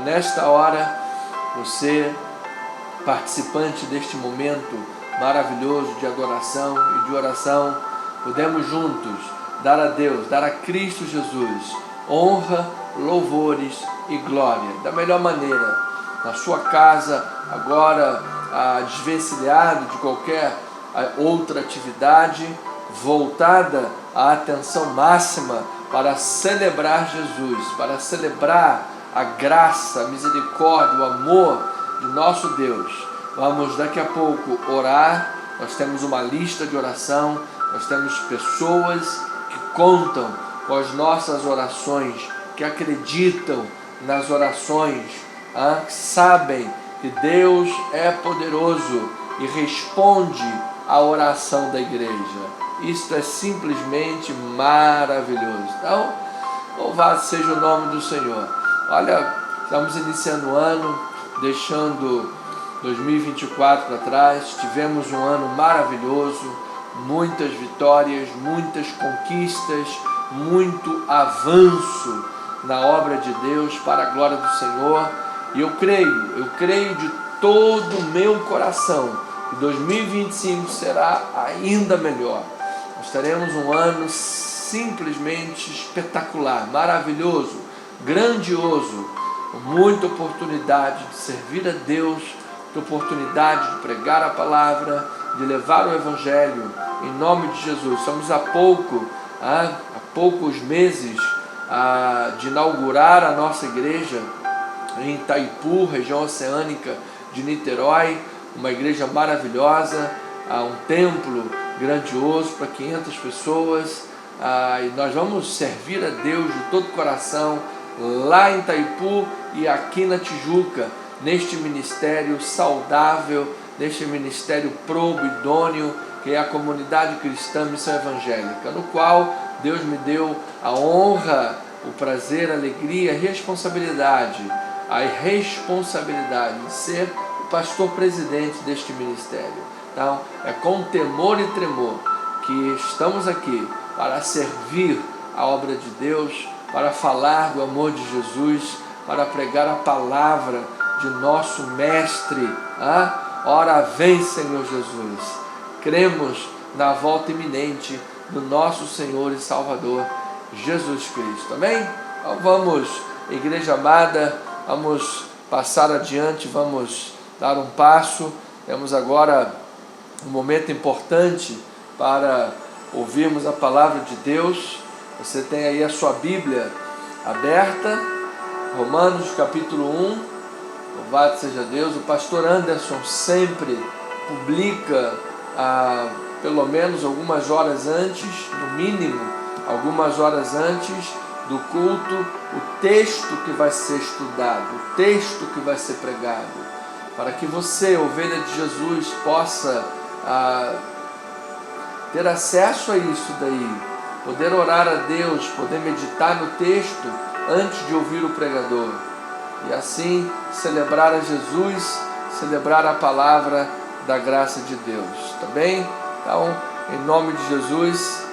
nesta hora, você, participante deste momento maravilhoso de adoração e de oração, podemos juntos dar a Deus, dar a Cristo Jesus honra, louvores e glória, da melhor maneira, na sua casa, agora desvencilhado de qualquer outra atividade, voltada à atenção máxima para celebrar Jesus, para celebrar a graça, a misericórdia, o amor de nosso Deus. Vamos daqui a pouco orar. Nós temos uma lista de oração, nós temos pessoas que contam com as nossas orações, que acreditam nas orações, que sabem que Deus é poderoso e responde à oração da igreja. Isto é simplesmente maravilhoso. Então, louvado seja o nome do Senhor. Olha, estamos iniciando o ano, deixando 2024 para trás. Tivemos um ano maravilhoso, muitas vitórias, muitas conquistas, muito avanço na obra de Deus para a glória do Senhor. E eu creio de todo o meu coração que 2025 será ainda melhor. Nós teremos um ano simplesmente espetacular, maravilhoso, grandioso, com muita oportunidade de servir a Deus, muita oportunidade de pregar a palavra, de levar o Evangelho em nome de Jesus. Estamos há poucos meses de inaugurar a nossa igreja em Itaipu, região oceânica de Niterói, uma igreja maravilhosa, um templo grandioso para 500 pessoas, e nós vamos servir a Deus de todo o coração lá em Itaipu e aqui na Tijuca, neste ministério saudável, neste ministério probo, idôneo, que é a Comunidade Cristã Missão Evangélica, no qual Deus me deu a honra, o prazer, a alegria, a responsabilidade de ser o pastor presidente deste ministério. Então, é com temor e tremor que estamos aqui para servir a obra de Deus, para falar do amor de Jesus, para pregar a palavra de nosso Mestre. Ora vem, Senhor Jesus. Cremos na volta iminente do nosso Senhor e Salvador, Jesus Cristo. Amém? Então vamos, igreja amada, vamos passar adiante, vamos dar um passo. Temos agora um momento importante para ouvirmos a palavra de Deus. Você tem aí a sua Bíblia aberta, Romanos capítulo 1, louvado seja Deus. O pastor Anderson sempre publica pelo menos algumas horas antes, no mínimo algumas horas antes do culto, o texto que vai ser estudado, o texto que vai ser pregado, para que você, ovelha de Jesus, possa ter acesso a isso daí, poder orar a Deus, poder meditar no texto antes de ouvir o pregador, e assim celebrar a Jesus, celebrar a palavra da graça de Deus, tá bem? Então, em nome de Jesus,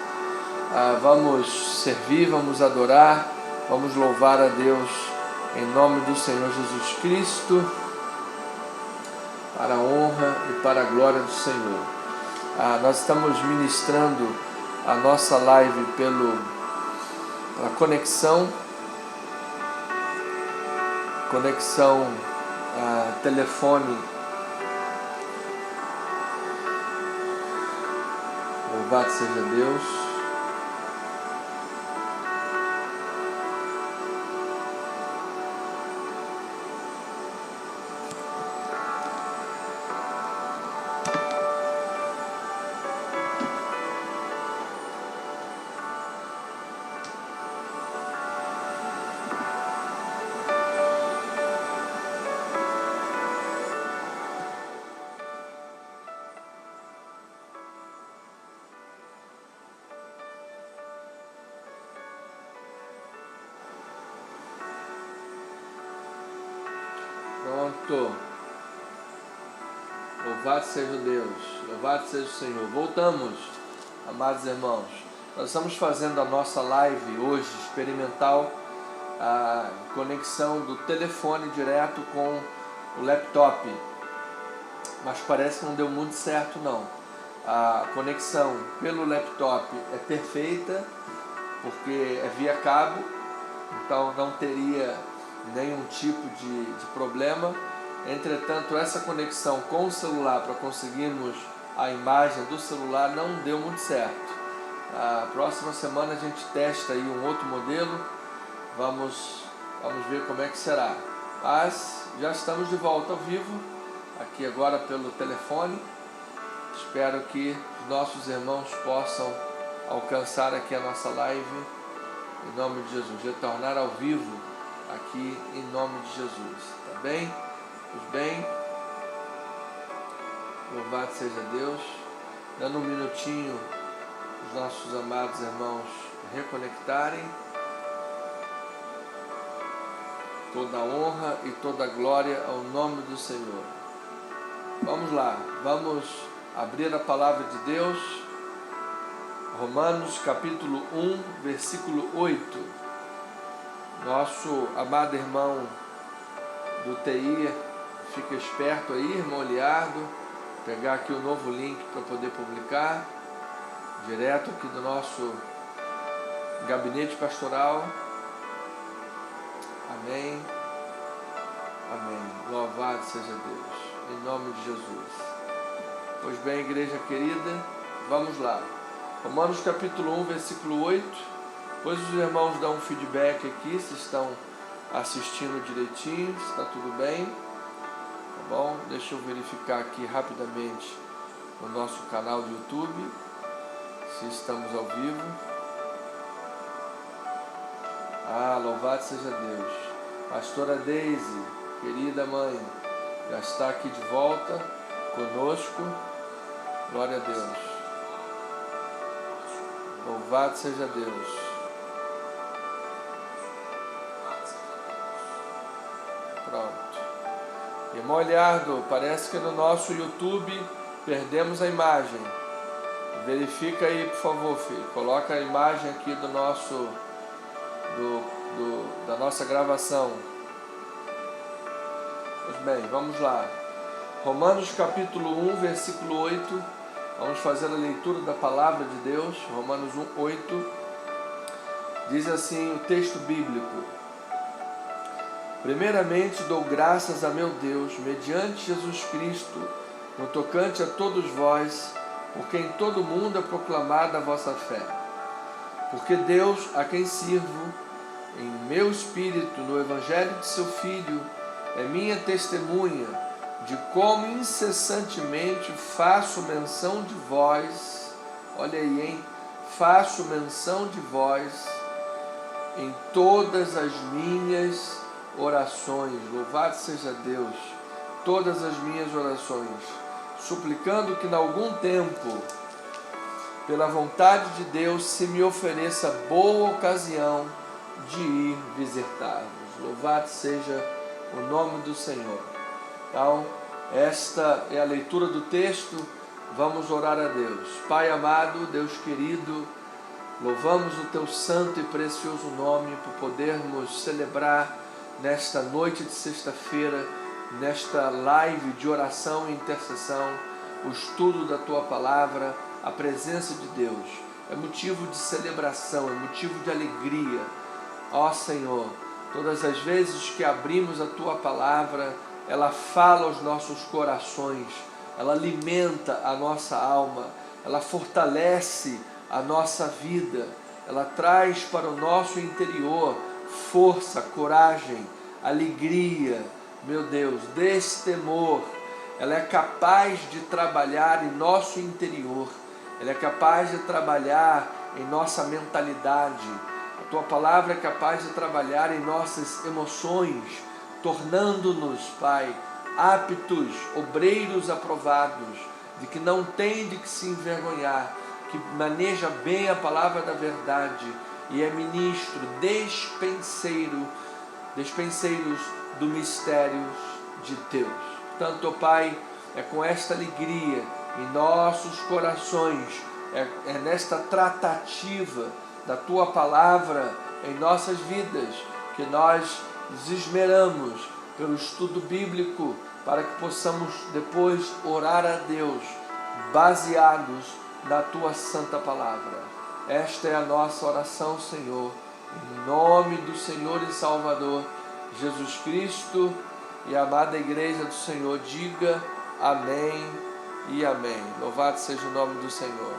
vamos servir, vamos adorar, vamos louvar a Deus em nome do Senhor Jesus Cristo, para a honra e para a glória do Senhor. Nós estamos ministrando a nossa live pela conexão telefone. Louvado seja Deus. Pronto. Louvado seja Deus, louvado seja o Senhor. Voltamos, amados irmãos. Nós estamos fazendo a nossa live hoje experimental a conexão do telefone direto com o laptop, mas parece que não deu muito certo não. A conexão pelo laptop é perfeita, porque é via cabo, então não teria nenhum tipo de problema. Entretanto, essa conexão com o celular, para conseguirmos a imagem do celular, não deu muito certo. A próxima semana a gente testa aí um outro modelo, vamos ver como é que será. Mas já estamos de volta ao vivo, aqui agora pelo telefone. Espero que os nossos irmãos possam alcançar aqui a nossa live, em nome de Jesus, retornar ao vivo aqui em nome de Jesus, tá bem? Pois bem, louvado seja Deus. Dando um minutinho os nossos amados irmãos reconectarem. Toda honra e toda glória ao nome do Senhor. Vamos lá, vamos abrir a palavra de Deus, Romanos capítulo 1, versículo 8. Nosso amado irmão do TI, fica esperto aí, irmão Eliardo, pegar aqui o novo link para poder publicar, direto aqui do nosso gabinete pastoral. Amém, amém, louvado seja Deus, em nome de Jesus. Pois bem, igreja querida, vamos lá, Romanos capítulo 1, versículo 8, depois os irmãos dão um feedback aqui, se estão assistindo direitinho, se está tudo bem, tá bom? Deixa eu verificar aqui rapidamente no nosso canal do YouTube, se estamos ao vivo. Louvado seja Deus. Pastora Deise, querida mãe, já está aqui de volta conosco. Glória a Deus. Louvado seja Deus. Pronto. Irmão Eliardo, parece que no nosso YouTube perdemos a imagem. Verifica aí, por favor, filho. Coloca a imagem aqui do nosso da nossa gravação. Pois bem, vamos lá. Romanos capítulo 1, versículo 8. Vamos fazer a leitura da palavra de Deus. Romanos 1, 8. Diz assim o texto bíblico: primeiramente dou graças a meu Deus, mediante Jesus Cristo, no tocante a todos vós, por quem todo o mundo é proclamada a vossa fé. Porque Deus, a quem sirvo, em meu espírito, no Evangelho de seu Filho, é minha testemunha de como incessantemente faço menção de vós, olha aí, hein? Faço menção de vós em todas as minhas orações, louvado seja Deus, todas as minhas orações, suplicando que, em algum tempo, pela vontade de Deus, se me ofereça boa ocasião de ir visitar-vos. Louvado seja o nome do Senhor. Então, esta é a leitura do texto. Vamos orar a Deus. Pai amado, Deus querido, louvamos o teu santo e precioso nome por podermos celebrar nesta noite de sexta-feira, nesta live de oração e intercessão, o estudo da tua palavra, a presença de Deus. É motivo de celebração, é motivo de alegria. Ó Senhor, todas as vezes que abrimos a tua palavra, ela fala aos nossos corações, ela alimenta a nossa alma, ela fortalece a nossa vida, ela traz para o nosso interior força, coragem, alegria, meu Deus, destemor. Ela é capaz de trabalhar em nosso interior, ela é capaz de trabalhar em nossa mentalidade. A tua palavra é capaz de trabalhar em nossas emoções, tornando-nos, Pai, aptos, obreiros aprovados, de que não tem de que se envergonhar, que maneja bem a palavra da verdade e é ministro, despenseiros do mistério de Deus. Portanto, ó Pai, é com esta alegria em nossos corações, é nesta tratativa da Tua Palavra em nossas vidas, que nós nos esmeramos pelo estudo bíblico para que possamos depois orar a Deus baseados na Tua Santa Palavra. Esta é a nossa oração, Senhor, em nome do Senhor e Salvador Jesus Cristo, e a amada Igreja do Senhor diga amém e amém. Louvado seja o nome do Senhor.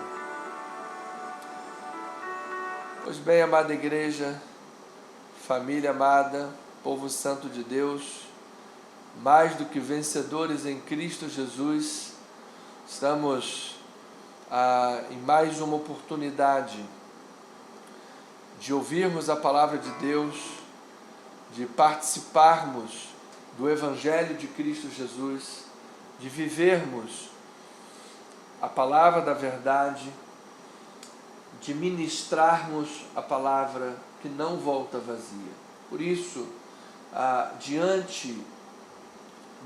Pois bem, amada Igreja, família amada, povo santo de Deus, mais do que vencedores em Cristo Jesus, estamos em mais uma oportunidade de ouvirmos a palavra de Deus, de participarmos do Evangelho de Cristo Jesus, de vivermos a palavra da verdade, de ministrarmos a palavra que não volta vazia. Por isso, diante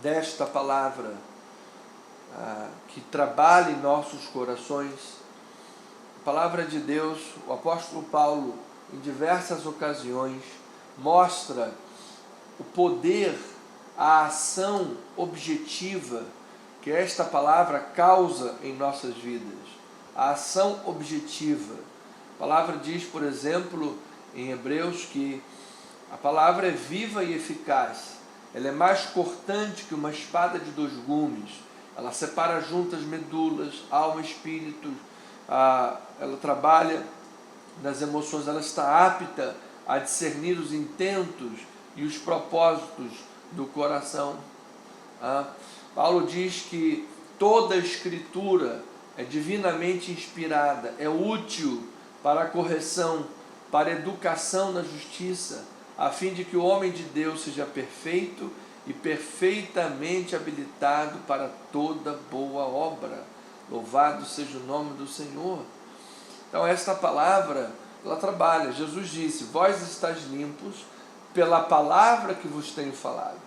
desta palavra que trabalha em nossos corações, a palavra de Deus, o apóstolo Paulo, em diversas ocasiões, mostra o poder, a ação objetiva que esta palavra causa em nossas vidas. A ação objetiva. A palavra diz, por exemplo, em Hebreus, que a palavra é viva e eficaz. Ela é mais cortante que uma espada de 2 gumes. Ela separa juntas medulas, alma e espírito. Ela trabalha nas emoções. Ela está apta a discernir os intentos e os propósitos do coração. Paulo diz que toda a Escritura é divinamente inspirada, é útil para a correção, para a educação na justiça, a fim de que o homem de Deus seja perfeito e perfeitamente habilitado para toda boa obra. Louvado seja o nome do Senhor. Então esta palavra, ela trabalha. Jesus disse: vós estáis limpos pela palavra que vos tenho falado.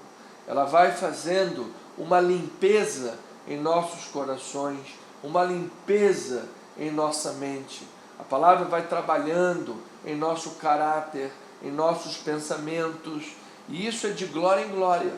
Ela vai fazendo uma limpeza em nossos corações, uma limpeza em nossa mente. A palavra vai trabalhando em nosso caráter, em nossos pensamentos, e isso é de glória em glória.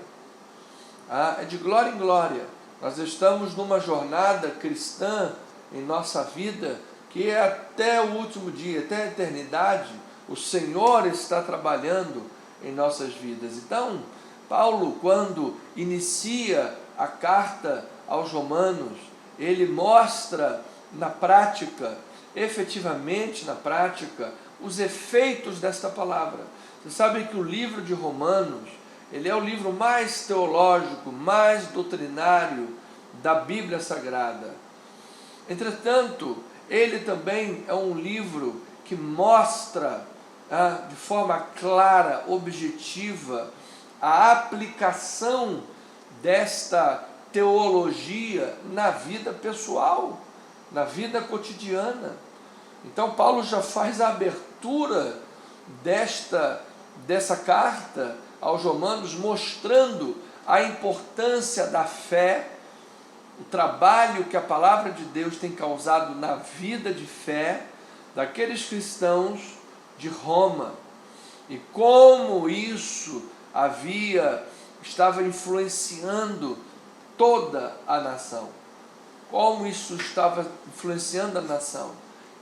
É de glória em glória. Nós estamos numa jornada cristã em nossa vida que é até o último dia, até a eternidade, o Senhor está trabalhando em nossas vidas. Então, Paulo, quando inicia a carta aos Romanos, ele mostra na prática, efetivamente na prática, os efeitos desta palavra. Vocês sabem que o livro de Romanos, ele é o livro mais teológico, mais doutrinário da Bíblia Sagrada. Entretanto, ele também é um livro que mostra de forma clara, objetiva, a aplicação desta teologia na vida pessoal, na vida cotidiana. Então Paulo já faz a abertura dessa carta aos Romanos, mostrando a importância da fé, o trabalho que a palavra de Deus tem causado na vida de fé daqueles cristãos de Roma, e como isso estava influenciando toda a nação, como isso estava influenciando a nação.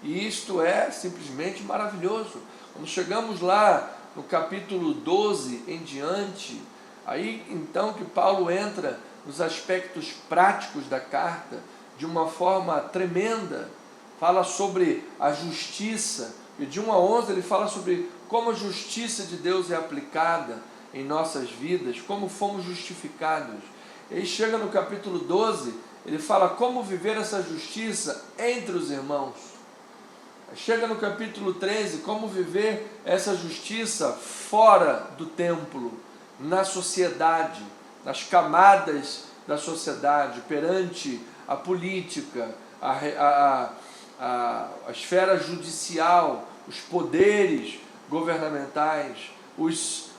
E isto é simplesmente maravilhoso. Quando chegamos lá no capítulo 12 em diante, aí então que Paulo entra nos aspectos práticos da carta de uma forma tremenda. Fala sobre a justiça, e de 1 a 11 ele fala sobre como a justiça de Deus é aplicada em nossas vidas, como fomos justificados. E aí chega no capítulo 12, ele fala como viver essa justiça entre os irmãos. Chega no capítulo 13, como viver essa justiça fora do templo, na sociedade, nas camadas da sociedade, perante a política, a esfera judicial, os poderes governamentais, os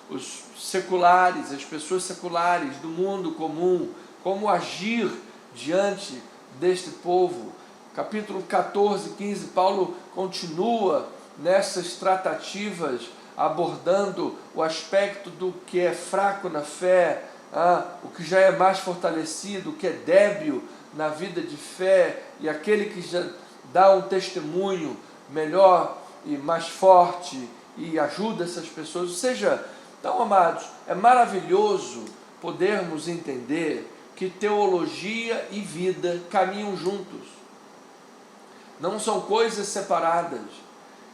seculares, as pessoas seculares do mundo comum, como agir diante deste povo. Capítulo 14, 15, Paulo continua nessas tratativas abordando o aspecto do que é fraco na fé, o que já é mais fortalecido, o que é débil na vida de fé, e aquele que já dá um testemunho melhor e mais forte e ajuda essas pessoas. Ou seja, então, amados, é maravilhoso podermos entender que teologia e vida caminham juntos, não são coisas separadas.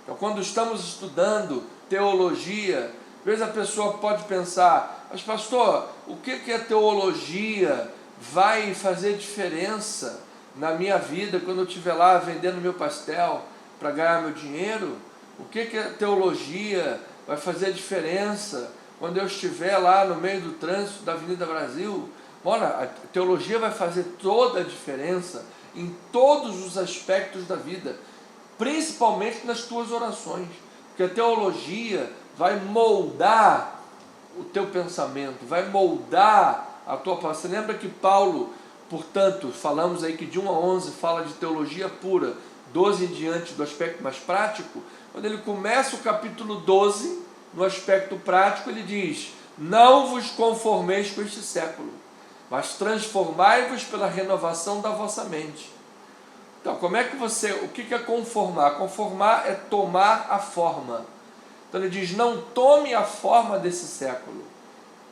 Então, quando estamos estudando teologia, às vezes a pessoa pode pensar: mas pastor, o que a teologia vai fazer diferença na minha vida quando eu estiver lá vendendo meu pastel para ganhar meu dinheiro? O que a teologia vai fazer diferença quando eu estiver lá no meio do trânsito da Avenida Brasil? Ora, a teologia vai fazer toda a diferença em todos os aspectos da vida, principalmente nas tuas orações, porque a teologia vai moldar o teu pensamento, vai moldar a tua palavra. Você lembra que Paulo, portanto, falamos aí que de 1 a 11 fala de teologia pura, 12 em diante do aspecto mais prático. Quando ele começa o capítulo 12, no aspecto prático, ele diz: não vos conformeis com este século, mas transformai-vos pela renovação da vossa mente. Então, o que é conformar? Conformar é tomar a forma. Então ele diz: não tome a forma desse século.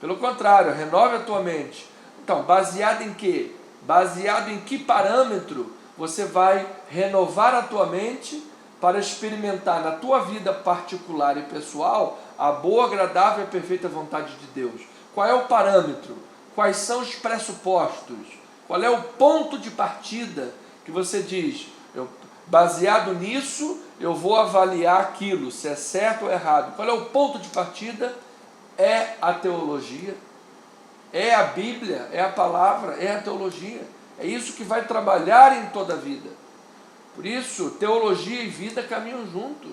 Pelo contrário, renove a tua mente. Então, baseado em quê? Baseado em que parâmetro você vai renovar a tua mente para experimentar na tua vida particular e pessoal a boa, agradável e perfeita vontade de Deus? Qual é o parâmetro? Quais são os pressupostos? Qual é o ponto de partida que você diz: baseado nisso, eu vou avaliar aquilo, se é certo ou errado? Qual é o ponto de partida? É a teologia, é a Bíblia, é a palavra, é a teologia. É isso que vai trabalhar em toda a vida. Por isso, teologia e vida caminham juntos.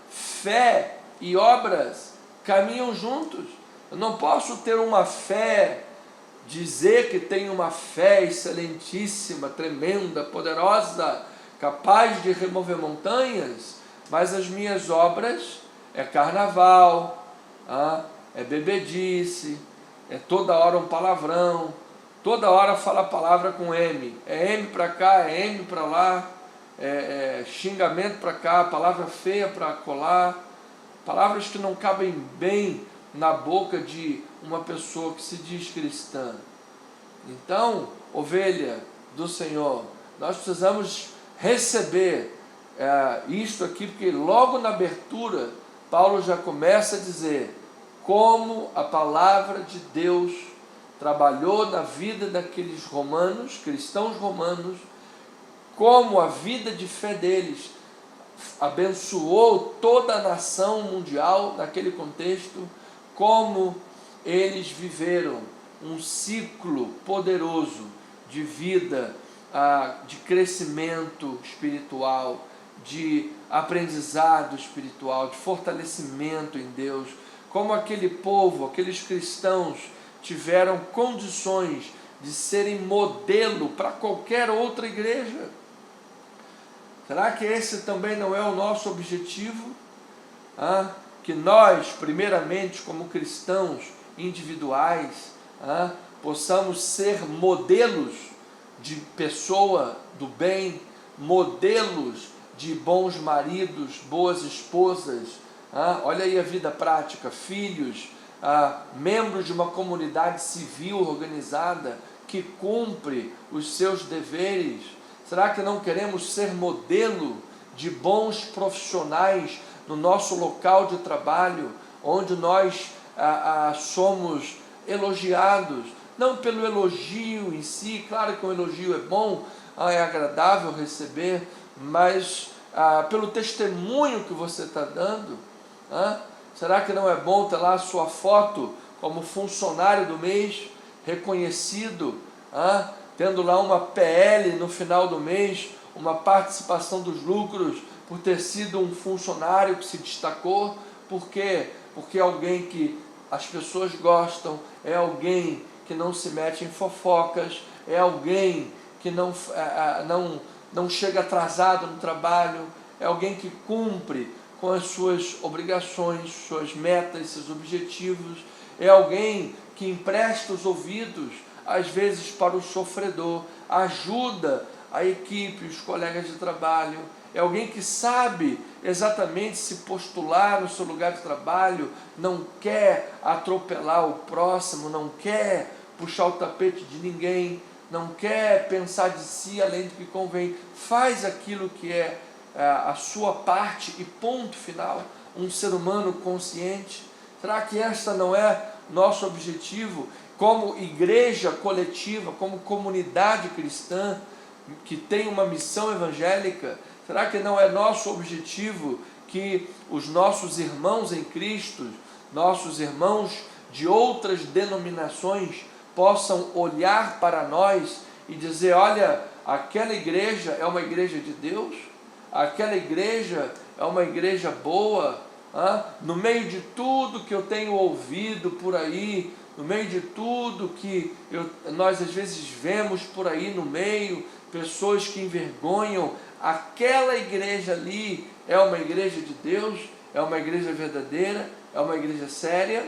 Fé e obras caminham juntos. Eu não posso ter uma fé, dizer que tenho uma fé excelentíssima, tremenda, poderosa, capaz de remover montanhas, mas as minhas obras é carnaval, é bebedice, é toda hora um palavrão, toda hora fala a palavra com M, é M para cá, é M para lá, é xingamento para cá, palavra feia para colar, palavras que não cabem bem na boca de uma pessoa que se diz cristã. Então, ovelha do Senhor, nós precisamos receber isto aqui, porque logo na abertura Paulo já começa a dizer como a palavra de Deus trabalhou na vida daqueles romanos, cristãos romanos, como a vida de fé deles abençoou toda a nação mundial naquele contexto, como eles viveram um ciclo poderoso de vida, de crescimento espiritual, de aprendizado espiritual, de fortalecimento em Deus, como aquele povo, aqueles cristãos tiveram condições de serem modelo para qualquer outra igreja. Será que esse também não é o nosso objetivo? Que nós, primeiramente, como cristãos individuais, possamos ser modelos de pessoa do bem, modelos de bons maridos, boas esposas, olha aí a vida prática, filhos, membros de uma comunidade civil organizada que cumpre os seus deveres. Será que não queremos ser modelo de bons profissionais no nosso local de trabalho, onde nós somos elogiados, não pelo elogio em si, claro que um elogio é bom, é agradável receber, mas pelo testemunho que você está dando? Será que não é bom ter lá a sua foto como funcionário do mês, reconhecido, tendo lá uma PL no final do mês, uma participação dos lucros por ter sido um funcionário que se destacou? Por quê? Porque é alguém que as pessoas gostam, é alguém que não se mete em fofocas, é alguém que não chega atrasado no trabalho, é alguém que cumpre com as suas obrigações, suas metas, seus objetivos. É alguém que empresta os ouvidos, às vezes, para o sofredor, ajuda a equipe, os colegas de trabalho. É alguém que sabe exatamente se postular no seu lugar de trabalho, não quer atropelar o próximo, não quer puxar o tapete de ninguém, não quer pensar de si além do que convém, faz aquilo que é a sua parte e ponto final. Um ser humano consciente. Será que esta não é nosso objetivo como igreja coletiva, como comunidade cristã que tem uma missão evangélica? Será que não é nosso objetivo que os nossos irmãos em Cristo, nossos irmãos de outras denominações, possam olhar para nós e dizer: olha, aquela igreja é uma igreja de Deus, aquela igreja é uma igreja boa, no meio de tudo que eu tenho ouvido por aí, no meio de tudo que nós às vezes vemos por aí no meio, pessoas que envergonham, aquela igreja ali é uma igreja de Deus, é uma igreja verdadeira, é uma igreja séria.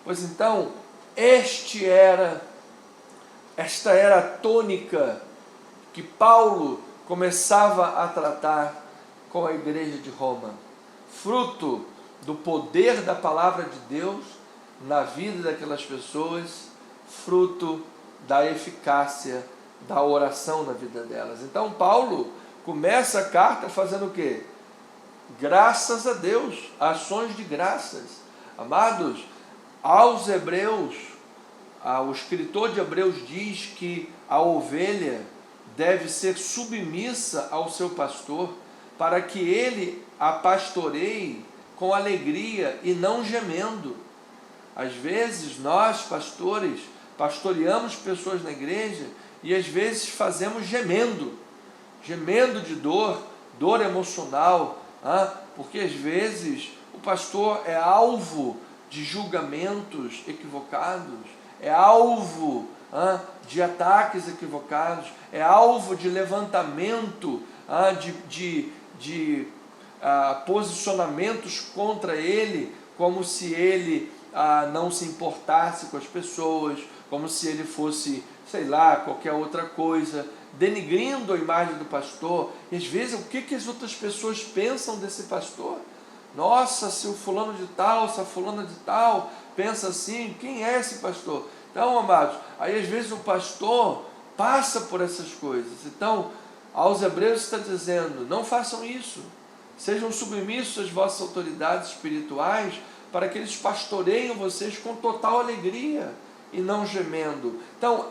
Pois então, esta era a tônica que Paulo começava a tratar com a igreja de Roma, fruto do poder da palavra de Deus na vida daquelas pessoas, fruto da eficácia da oração na vida delas. Então Paulo começa a carta fazendo o quê? Graças a Deus, ações de graças. Amados, aos hebreus, o escritor de Hebreus diz que a ovelha deve ser submissa ao seu pastor, para que ele a pastoreie com alegria e não gemendo. Às vezes nós, pastores, pastoreamos pessoas na igreja e às vezes fazemos gemendo de dor emocional, porque às vezes o pastor é alvo de julgamentos equivocados, é alvo de ataques equivocados, é alvo de levantamento de posicionamentos contra ele, como se ele não se importasse com as pessoas, como se ele fosse, sei lá, qualquer outra coisa, denigrindo a imagem do pastor. E às vezes, o que as outras pessoas pensam desse pastor? Nossa, se o fulano de tal, se a fulana de tal pensa assim, quem é esse pastor? Então, amados, aí às vezes o pastor passa por essas coisas. Então, aos hebreus está dizendo: não façam isso, sejam submissos às vossas autoridades espirituais, para que eles pastoreiem vocês com total alegria e não gemendo. Então,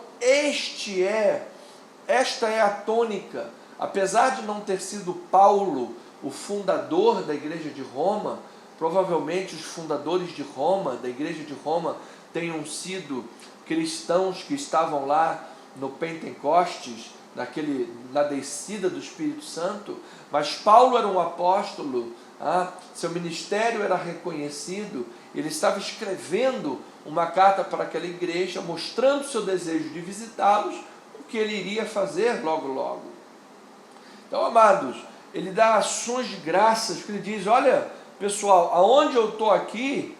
esta é a tônica. Apesar de não ter sido Paulo o fundador da igreja de Roma, provavelmente os fundadores de Roma, da igreja de Roma, tenham sido cristãos que estavam lá no Pentecostes, na descida do Espírito Santo, mas Paulo era um apóstolo, seu ministério era reconhecido, ele estava escrevendo uma carta para aquela igreja, mostrando seu desejo de visitá-los, o que ele iria fazer logo logo. Então, amados, ele dá ações de graças, que ele diz: olha, pessoal, aonde eu estou aqui,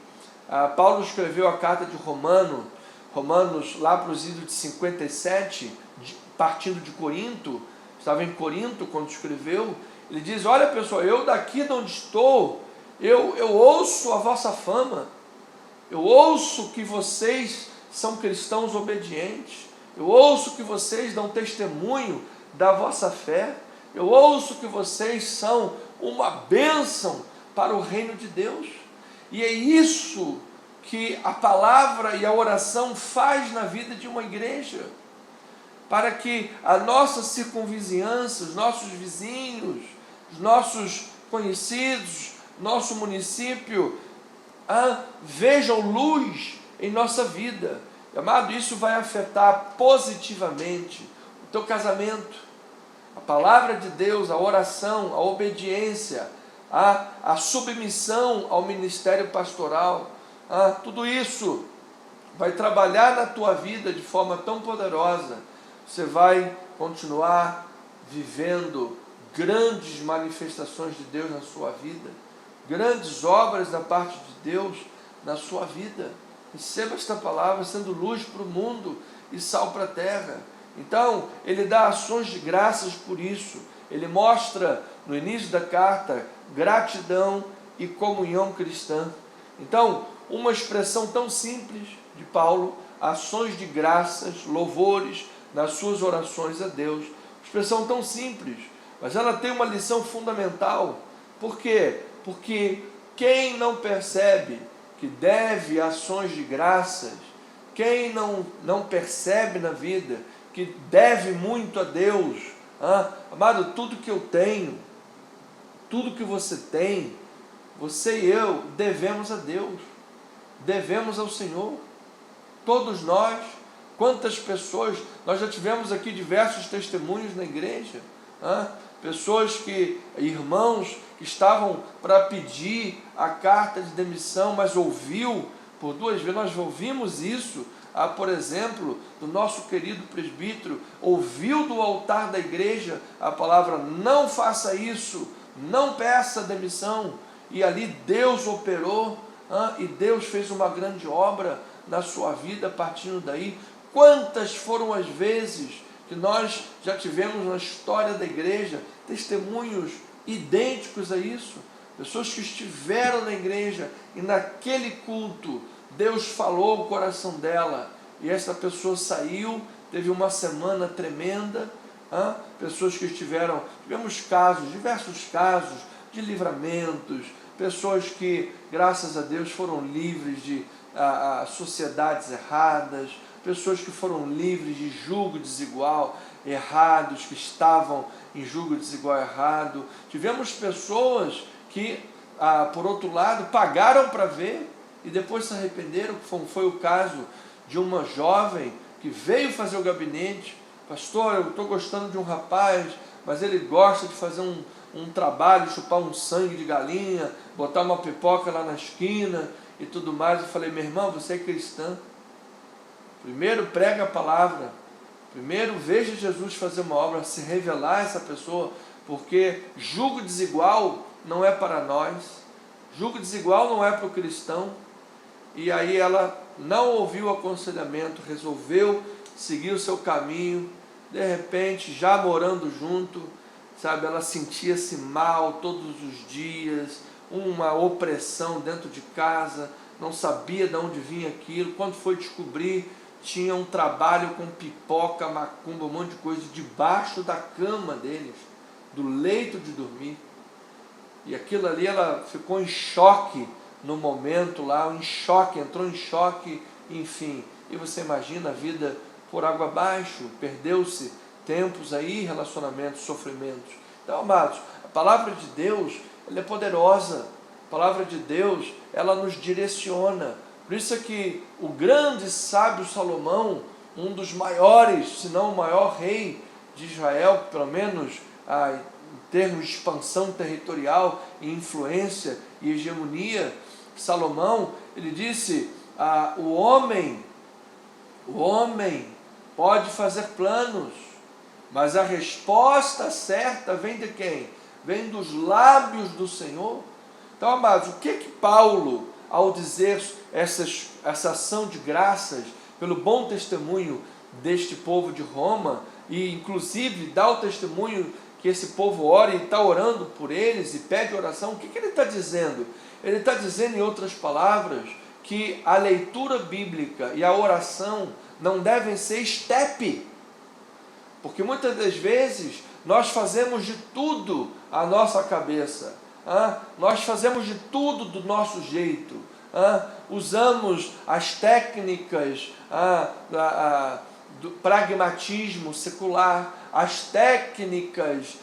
Paulo escreveu a carta de Romanos lá para os idos de 57, partindo de Corinto, estava em Corinto quando escreveu. Ele diz: olha, pessoal, eu daqui de onde estou, eu ouço a vossa fama, eu ouço que vocês são cristãos obedientes, eu ouço que vocês dão testemunho da vossa fé, eu ouço que vocês são uma bênção para o reino de Deus. E é isso que a palavra e a oração faz na vida de uma igreja, para que a nossa circunvizinhança, os nossos vizinhos, os nossos conhecidos, nosso município, vejam luz em nossa vida. Amado, isso vai afetar positivamente o teu casamento, a palavra de Deus, a oração, a obediência, a submissão ao ministério pastoral. Tudo isso vai trabalhar na tua vida de forma tão poderosa. Você vai continuar vivendo grandes manifestações de Deus na sua vida, grandes obras da parte de Deus na sua vida. Receba esta palavra sendo luz para o mundo e sal para a terra. Então, ele dá ações de graças por isso. Ele mostra no início da carta gratidão e comunhão cristã. Então, uma expressão tão simples de Paulo, ações de graças, louvores nas suas orações a Deus. Expressão tão simples, mas ela tem uma lição fundamental. Por quê? Porque quem não percebe que deve ações de graças, quem não percebe na vida que deve muito a Deus, amado, tudo que eu tenho, tudo que você tem, você e eu devemos a Deus, devemos ao Senhor, todos nós. Quantas pessoas, nós já tivemos aqui diversos testemunhos na igreja, pessoas que, irmãos que estavam para pedir a carta de demissão, mas ouviu por 2 vezes, nós ouvimos isso, por exemplo, do nosso querido presbítero, ouviu do altar da igreja a palavra, não faça isso, não peça demissão, e ali Deus operou, e Deus fez uma grande obra na sua vida, partindo daí. Quantas foram as vezes que nós já tivemos na história da igreja testemunhos idênticos a isso, pessoas que estiveram na igreja e naquele culto Deus falou o coração dela e essa pessoa saiu, teve uma semana tremenda. Pessoas que tivemos casos, diversos casos de livramentos, pessoas que, graças a Deus, foram livres de sociedades erradas, pessoas que foram livres de julgo desigual errados, que estavam em julgo desigual errado. Tivemos pessoas que, por outro lado, pagaram para ver e depois se arrependeram. Foi o caso de uma jovem que veio fazer o gabinete. Pastor, eu estou gostando de um rapaz, mas ele gosta de fazer um trabalho, chupar um sangue de galinha, botar uma pipoca lá na esquina e tudo mais. Eu falei, minha irmã, você é cristã. Primeiro prega a palavra, primeiro veja Jesus fazer uma obra, se revelar a essa pessoa, porque julgo desigual não é para nós, julgo desigual não é para o cristão. E aí ela não ouviu o aconselhamento, resolveu seguir o seu caminho. De repente, já morando junto, sabe, ela sentia-se mal todos os dias, uma opressão dentro de casa, não sabia de onde vinha aquilo. Quando foi descobrir, tinha um trabalho com pipoca, macumba, um monte de coisa debaixo da cama deles, do leito de dormir. E aquilo ali, ela ficou em choque no momento lá, entrou em choque, enfim. E você imagina a vida por água abaixo, perdeu-se tempos aí, relacionamentos, sofrimentos. Então, amados, a palavra de Deus, ela é poderosa. A palavra de Deus, ela nos direciona. Por isso é que o grande sábio Salomão, um dos maiores, se não o maior rei de Israel, pelo menos em termos de expansão territorial e influência e hegemonia, Salomão, ele disse, o homem pode fazer planos, mas a resposta certa vem de quem? Vem dos lábios do Senhor. Então, amados, o que Paulo, ao dizer essa ação de graças pelo bom testemunho deste povo de Roma, e inclusive dá o testemunho que esse povo ora e está orando por eles e pede oração, o que ele está dizendo? Ele está dizendo, em outras palavras, que a leitura bíblica e a oração não devem ser estepe, porque muitas das vezes nós fazemos de tudo à nossa cabeça, nós fazemos de tudo do nosso jeito, usamos as técnicas do pragmatismo secular, as técnicas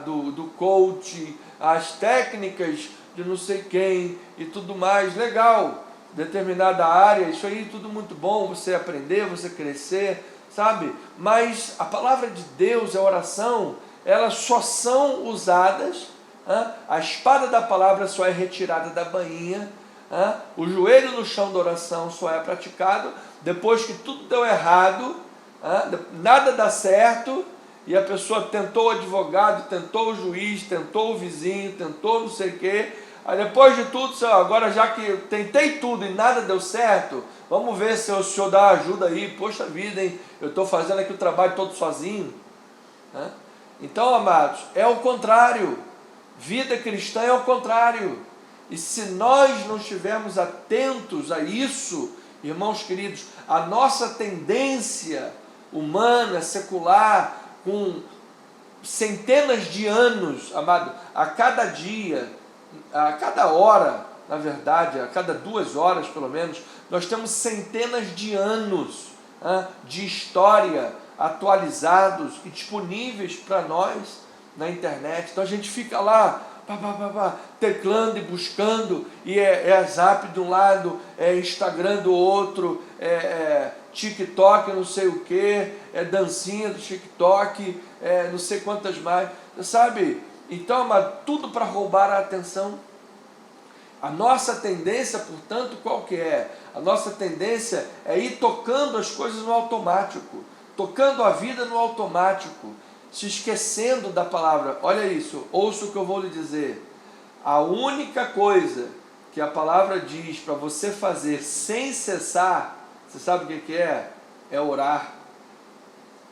do coach, as técnicas de não sei quem e tudo mais. Legal, determinada área, isso aí tudo muito bom, você aprender, você crescer, sabe? Mas a palavra de Deus, a oração, elas só são usadas, a espada da palavra só é retirada da bainha, o joelho no chão da oração só é praticado depois que tudo deu errado, nada dá certo, e a pessoa tentou o advogado, tentou o juiz, tentou o vizinho, tentou não sei o quê, Aí depois de tudo, Senhor, agora já que tentei tudo e nada deu certo, vamos ver se o Senhor dá ajuda aí. Poxa vida, hein? Eu estou fazendo aqui o trabalho todo sozinho. Né? Então, amados, é o contrário. Vida cristã é o contrário. E se nós não estivermos atentos a isso, irmãos queridos, a nossa tendência humana, secular, com centenas de anos, amado, a cada dia, a cada hora, na verdade, a cada 2 horas pelo menos, nós temos centenas de anos de história atualizados e disponíveis para nós na internet. Então a gente fica lá, teclando e buscando, e é Zap de um lado, é Instagram do outro, TikTok não sei o que, é dancinha do TikTok, não sei quantas mais, sabe? Então, mas tudo para roubar a atenção. A nossa tendência, portanto, qual que é? A nossa tendência é ir tocando as coisas no automático, tocando a vida no automático, se esquecendo da palavra. Olha isso, ouça o que eu vou lhe dizer. A única coisa que a palavra diz para você fazer sem cessar, você sabe o que é? É orar.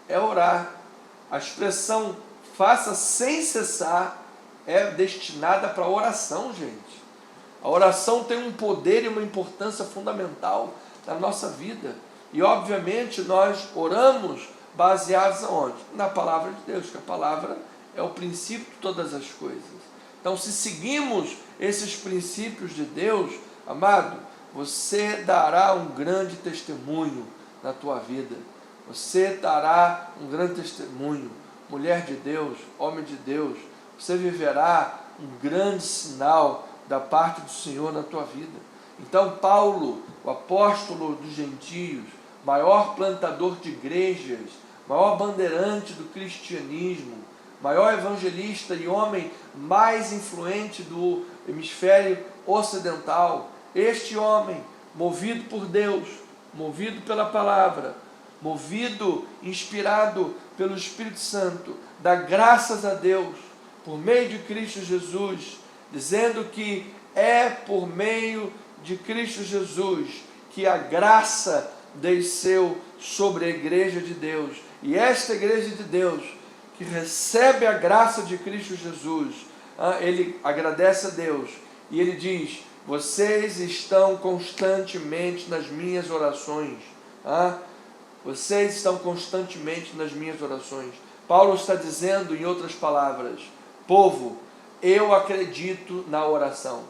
É orar. A expressão faça sem cessar é destinada para oração, gente. A oração tem um poder e uma importância fundamental na nossa vida. E obviamente nós oramos baseados aonde? Na palavra de Deus, que a palavra é o princípio de todas as coisas. Então, se seguimos esses princípios de Deus, amado, você dará um grande testemunho na tua vida. Você dará um grande testemunho. Mulher de Deus, homem de Deus, você viverá um grande sinal da parte do Senhor na tua vida. Então, Paulo, o apóstolo dos gentios, maior plantador de igrejas, maior bandeirante do cristianismo, maior evangelista e homem mais influente do hemisfério ocidental, este homem, movido por Deus, movido pela palavra, movido, inspirado pelo Espírito Santo, dá graças a Deus, por meio de Cristo Jesus, dizendo que é por meio de Cristo Jesus que a graça desceu sobre a igreja de Deus. E esta igreja de Deus, que recebe a graça de Cristo Jesus, ele agradece a Deus e ele diz: vocês estão constantemente nas minhas orações. Vocês estão constantemente nas minhas orações. Paulo está dizendo, em outras palavras: povo, eu acredito na oração.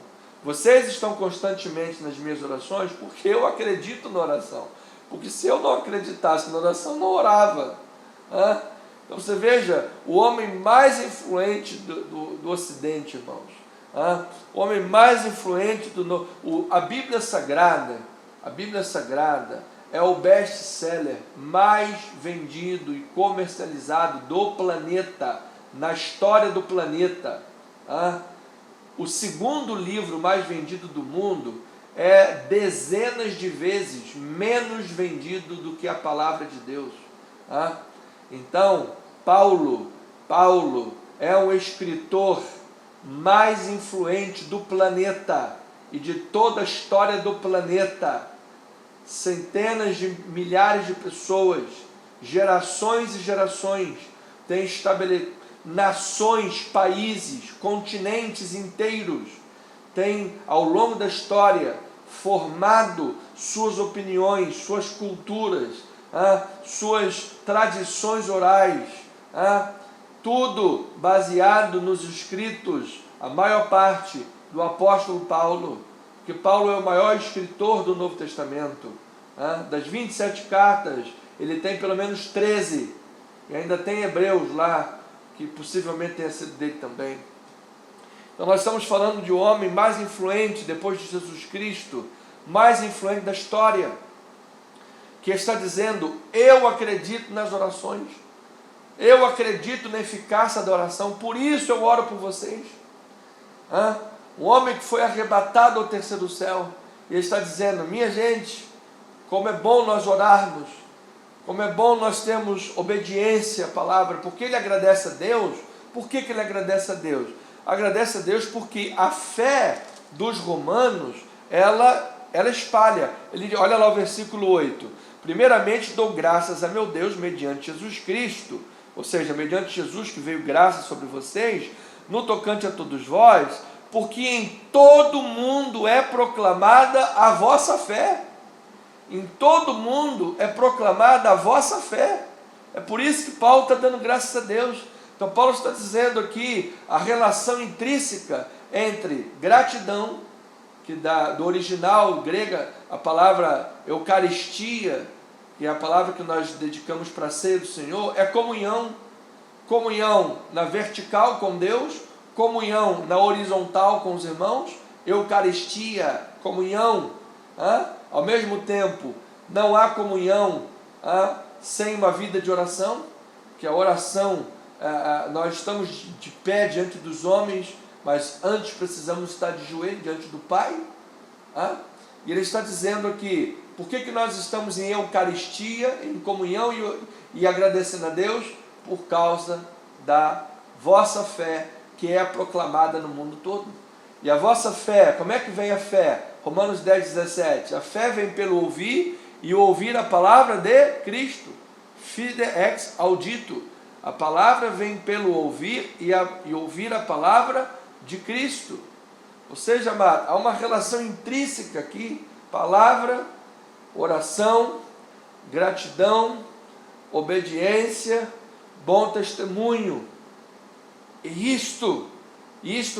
Vocês estão constantemente nas minhas orações porque eu acredito na oração. Porque se eu não acreditasse na oração, não orava. Então você veja, o homem mais influente do Ocidente, irmãos. O homem mais influente a Bíblia Sagrada é o best-seller mais vendido e comercializado do planeta, na história do planeta. O segundo livro mais vendido do mundo é dezenas de vezes menos vendido do que a palavra de Deus. Então, Paulo é o escritor mais influente do planeta e de toda a história do planeta. Centenas de milhares de pessoas, gerações e gerações, têm estabelecido nações, países, continentes inteiros, têm ao longo da história formado suas opiniões, suas culturas, suas tradições orais, tudo baseado nos escritos, a maior parte do apóstolo Paulo, porque Paulo é o maior escritor do Novo Testamento. Das 27 cartas, ele tem pelo menos 13, e ainda tem Hebreus lá, que possivelmente tenha sido dele também. Então nós estamos falando de um homem mais influente, depois de Jesus Cristo, mais influente da história, que está dizendo: eu acredito nas orações, eu acredito na eficácia da oração, por isso eu oro por vocês. Um homem que foi arrebatado ao terceiro céu, e ele está dizendo: minha gente, como é bom nós orarmos, como é bom nós termos obediência à palavra, porque ele agradece a Deus. Por que ele agradece a Deus? Agradece a Deus porque a fé dos romanos, ela espalha. Olha lá o versículo 8. Primeiramente dou graças a meu Deus mediante Jesus Cristo, ou seja, mediante Jesus que veio graça sobre vocês, no tocante a todos vós, porque em todo mundo é proclamada a vossa fé. Em todo mundo é proclamada a vossa fé. É por isso que Paulo está dando graças a Deus. Então Paulo está dizendo aqui a relação intrínseca entre gratidão, que do original grega, a palavra Eucaristia, que é a palavra que nós dedicamos para a ceia do Senhor, é comunhão. Comunhão na vertical com Deus, comunhão na horizontal com os irmãos, Eucaristia, comunhão. Ao mesmo tempo, não há comunhão sem uma vida de oração, que a oração, nós estamos de pé diante dos homens, mas antes precisamos estar de joelho diante do Pai. E ele está dizendo aqui, por que nós estamos em Eucaristia, em comunhão e agradecendo a Deus? Por causa da vossa fé, que é proclamada no mundo todo. E a vossa fé, como é que vem a fé? Romanos 10:17, a fé vem pelo ouvir, e ouvir a palavra de Cristo. Fide ex audito, a palavra vem pelo ouvir, e ouvir a palavra de Cristo. Ou seja, amado, há uma relação intrínseca aqui, palavra, oração, gratidão, obediência, bom testemunho. E isto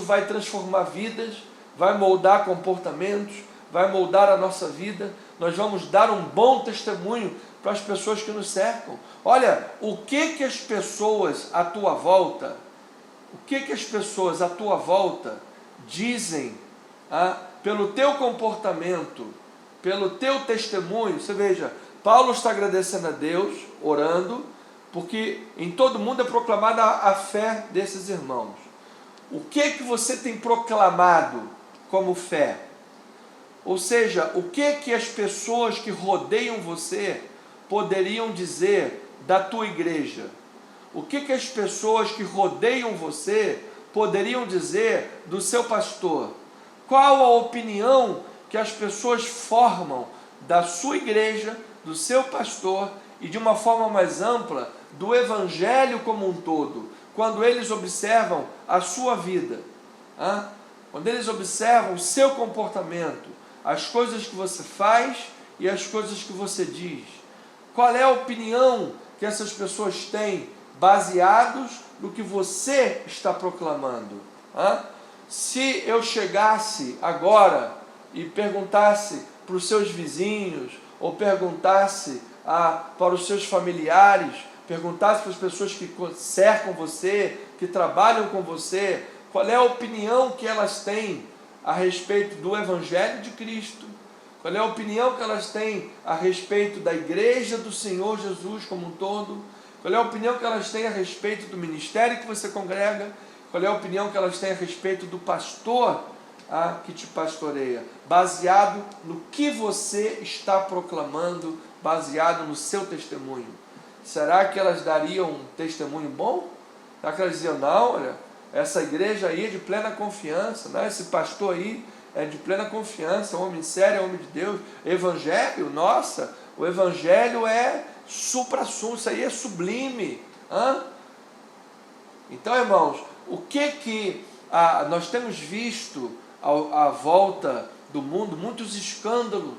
vai transformar vidas, vai moldar comportamentos, vai moldar a nossa vida. Nós vamos dar um bom testemunho para as pessoas que nos cercam. Olha, o que as pessoas à tua volta, dizem pelo teu comportamento, pelo teu testemunho. Você veja, Paulo está agradecendo a Deus, orando, porque em todo mundo é proclamada a fé desses irmãos. O que você tem proclamado como fé? Ou seja, o que as pessoas que rodeiam você poderiam dizer da tua igreja? O que as pessoas que rodeiam você poderiam dizer do seu pastor? Qual a opinião que as pessoas formam da sua igreja, do seu pastor e de uma forma mais ampla do evangelho como um todo, quando eles observam a sua vida, quando eles observam o seu comportamento, as coisas que você faz e as coisas que você diz? Qual é a opinião que essas pessoas têm baseados no que você está proclamando? Se eu chegasse agora e perguntasse para os seus vizinhos, ou perguntasse para os seus familiares, perguntasse para as pessoas que cercam você, que trabalham com você, qual é a opinião que elas têm a respeito do Evangelho de Cristo? Qual é a opinião que elas têm a respeito da igreja do Senhor Jesus como um todo? Qual é a opinião que elas têm a respeito do ministério que você congrega? Qual é a opinião que elas têm a respeito do pastor que te pastoreia? Baseado no que você está proclamando, baseado no seu testemunho. Será que elas dariam um testemunho bom? Será que elas diziam, não, olha, essa igreja aí é de plena confiança, né? Esse pastor aí é de plena confiança, homem sério, homem de Deus. Evangelho, nossa, o evangelho é supra-sumo, isso aí é sublime. Então, irmãos, o que nós temos visto à volta do mundo? Muitos escândalos.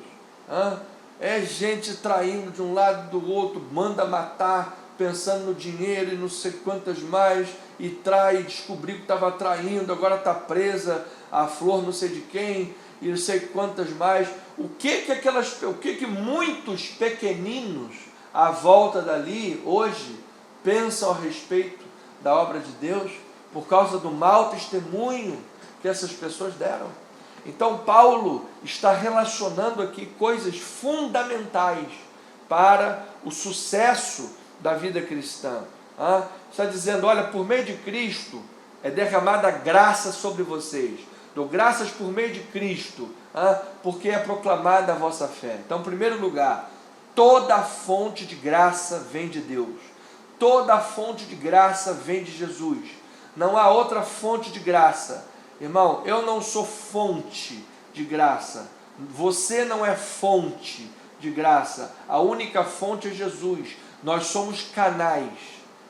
É gente traindo de um lado e do outro, manda matar, pensando no dinheiro e não sei quantas mais, e trai, descobriu que estava traindo, agora está presa, a flor não sei de quem, e não sei quantas mais. O que muitos pequeninos à volta dali, hoje, pensam a respeito da obra de Deus, por causa do mau testemunho que essas pessoas deram? Então Paulo está relacionando aqui coisas fundamentais para o sucesso da vida cristã. Está dizendo, olha, por meio de Cristo é derramada graça sobre vocês. Dou graças por meio de Cristo, porque é proclamada a vossa fé. Então, em primeiro lugar, toda a fonte de graça vem de Deus. Toda a fonte de graça vem de Jesus. Não há outra fonte de graça Irmão, eu não sou fonte de graça. Você não é fonte de graça. A única fonte é Jesus. Nós somos canais.